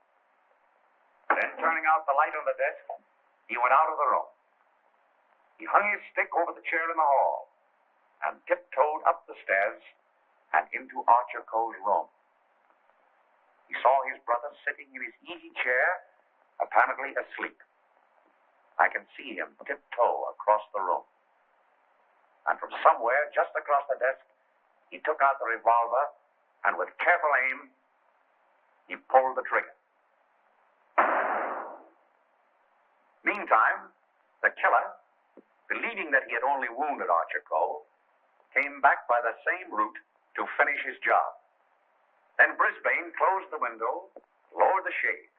Then, turning out the light on the desk, he went out of the room. He hung his stick over the chair in the hall and tiptoed up the stairs and into Archer Coe's room. He saw his brother sitting in his easy chair, apparently asleep. I can see him tiptoe across the room. And from somewhere just across the desk, he took out the revolver, and with careful aim, he pulled the trigger. Meantime, the killer, believing that he had only wounded Archer Coe, came back by the same route to finish his job. Then Brisbane closed the window, lowered the shade,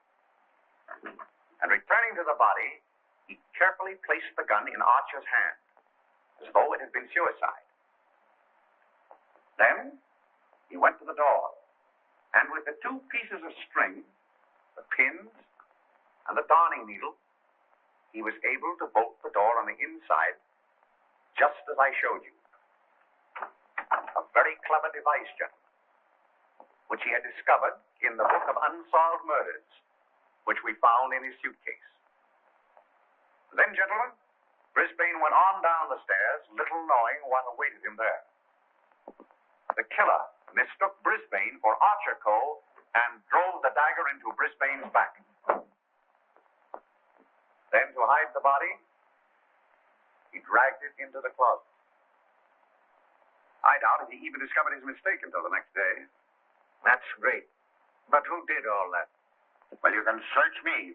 and returning to the body, he carefully placed the gun in Archer's hand, as though it had been suicide. Then he went to the door, and with the two pieces of string, the pins, and the darning needle, he was able to bolt the door on the inside, just as I showed you. A very clever device, gentlemen, which he had discovered in the book of unsolved murders, which we found in his suitcase. Then, gentlemen, Brisbane went on down the stairs, little knowing what awaited him there. The killer mistook Brisbane for Archer Coe and drove the dagger into Brisbane's back. Then, to hide the body, he dragged it into the closet. I doubt if he even discovered his mistake until the next day. That's great. But who did all that? Well, you can search me.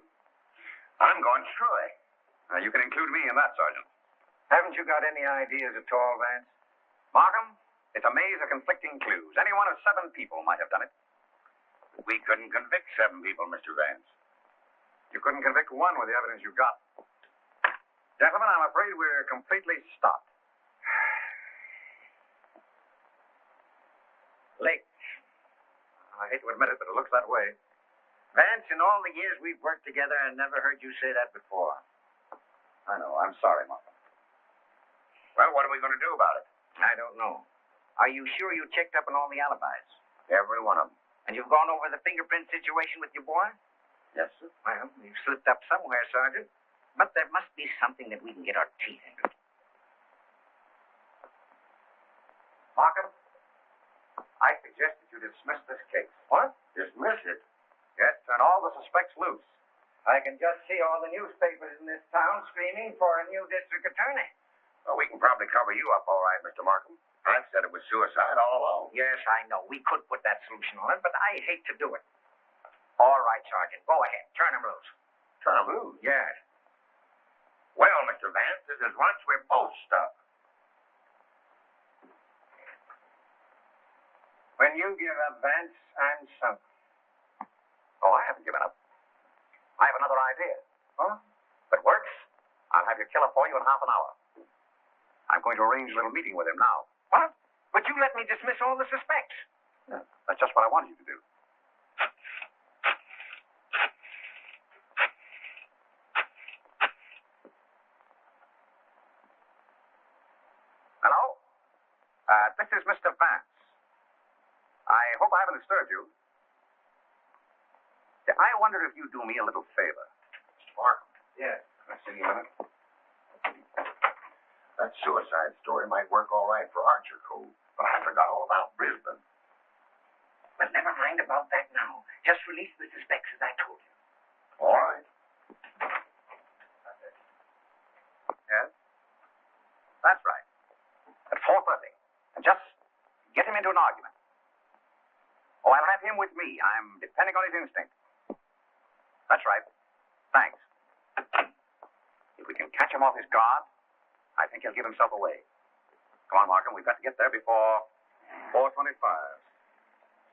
I'm going through it. You can include me in that, Sergeant. Haven't you got any ideas at all, Vance? Markham, it's a maze of conflicting clues. Any one of 7 people might have done it. We couldn't convict 7 people, Mr. Vance. You couldn't convict one with the evidence you got. Gentlemen, I'm afraid we're completely stopped. Late. I hate to admit it, but it looks that way. Vance, in all the years we've worked together, I never heard you say that before. I know. I'm sorry, Markham. Well, what are we going to do about it? I don't know. Are you sure you checked up on all the alibis? Every one of them. And you've gone over the fingerprint situation with your boy? Yes, sir. Well, we've slipped up somewhere, Sergeant. But there must be something that we can get our teeth into. Markham, I suggest that you dismiss this case. What? Dismiss it? Yes, turn all the suspects loose. I can just see all the newspapers in this town screaming for a new district attorney. Well, we can probably cover you up all right, Mr. Markham. I've said it was suicide all along. Yes, I know. We could put that solution on it, but I hate to do it. All right, Sergeant. Go ahead. Turn him loose. Turn him loose? Yes. Well, Mr. Vance, this is once we're both stuck. When you give up, Vance, I'm sunk. Oh, I haven't given up. I have another idea. Huh? If it works, I'll have your killer for you in half an hour. I'm going to arrange a little meeting with him now. What? But you let me dismiss all the suspects. Yeah, that's just what I wanted you to do. Hello? This is Mr. Vance. I hope I haven't disturbed you. I wonder if you'd do me a little favor. Mr. Markham, Yes. Can I see you a minute? that suicide story might work all right for Archer Cove, but I forgot all about Brisbane. But never mind about that now. Just release the suspects as I told you. All right. Yes? That's right. At 4:30. And just get him into an argument. Oh, I'll have him with me. I'm depending on his instinct. That's right. Thanks. If we can catch him off his guard, I think he'll give himself away. Come on, Markham. We've got to get there before 4:25.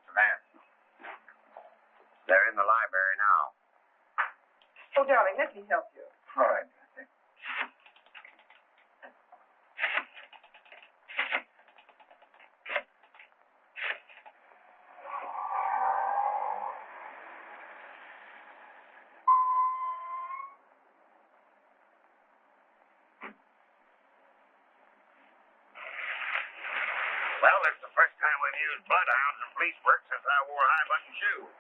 Mr. Vance, they're in the library now. Oh, darling, let me help you. All right. Well, it's the first time we've used bloodhounds in police work since I wore high-button shoes.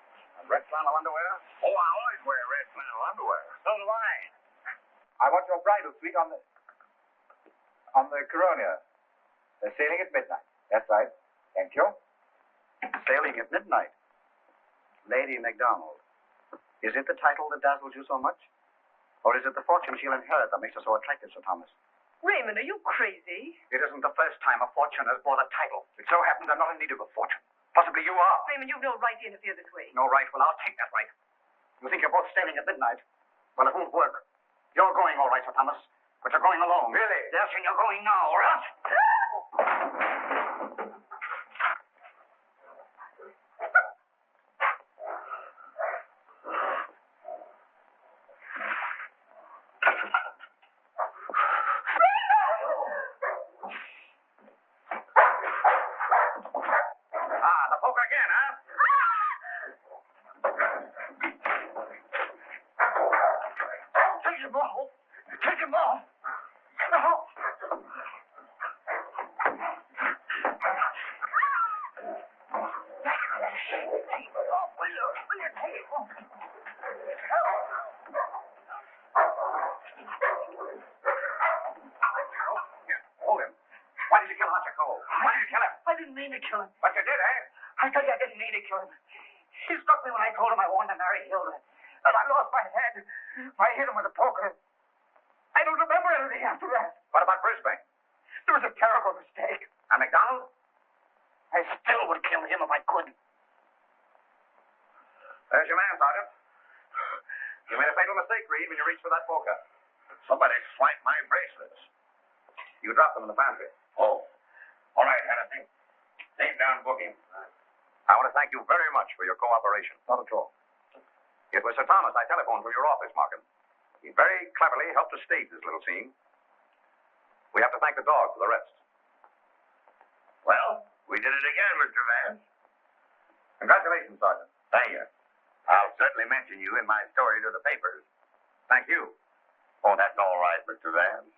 And red flannel underwear? Oh, I always wear red flannel underwear. So do I. I want your bridal suite on the Coronia. They're sailing at midnight. That's right. Thank you. Sailing at midnight. Lady MacDonald. Is it the title that dazzles you so much? Or is it the fortune she'll inherit that makes her so attractive, Sir Thomas? Raymond, are you crazy? It isn't the first time a fortune has bought a title. It so happens I'm not in need of a fortune. Possibly you are. Raymond, you've no right to interfere this way. No right? Well, I'll take that right. You think you're both sailing at midnight? Well, it won't work. You're going all right, Sir Thomas, but you're going alone. Really? Yes, and you're going now, or else. The poker again, huh? Take him off. Take him off. No. Hold him. Why did you kill Archer Cole? Why did you kill him? I didn't mean to kill him. But you did, eh? I tell you, I didn't mean to kill him. He struck me when I told him I wanted to marry Hilda. And I lost my head. I hit him with a poker. I don't remember anything after that. What about Brisbane? It was a terrible mistake. And MacDonald? I still would kill him if I could. There's your man, Sergeant. You made a fatal mistake, Reed, when you reached for that poker. Somebody swiped my bracelets. You dropped them in the pantry. Oh. All right, Hennessy. Take down booking. I want to thank you very much for your cooperation. Not at all. It was Sir Thomas I telephoned from your office, Markham. He very cleverly helped us stage this little scene. We have to thank the dog for the rest. Well, we did it again, Mr. Vance. Congratulations, Sergeant. Thank you. I'll certainly mention you in my story to the papers. Thank you. Oh, that's all right, Mr. Vance.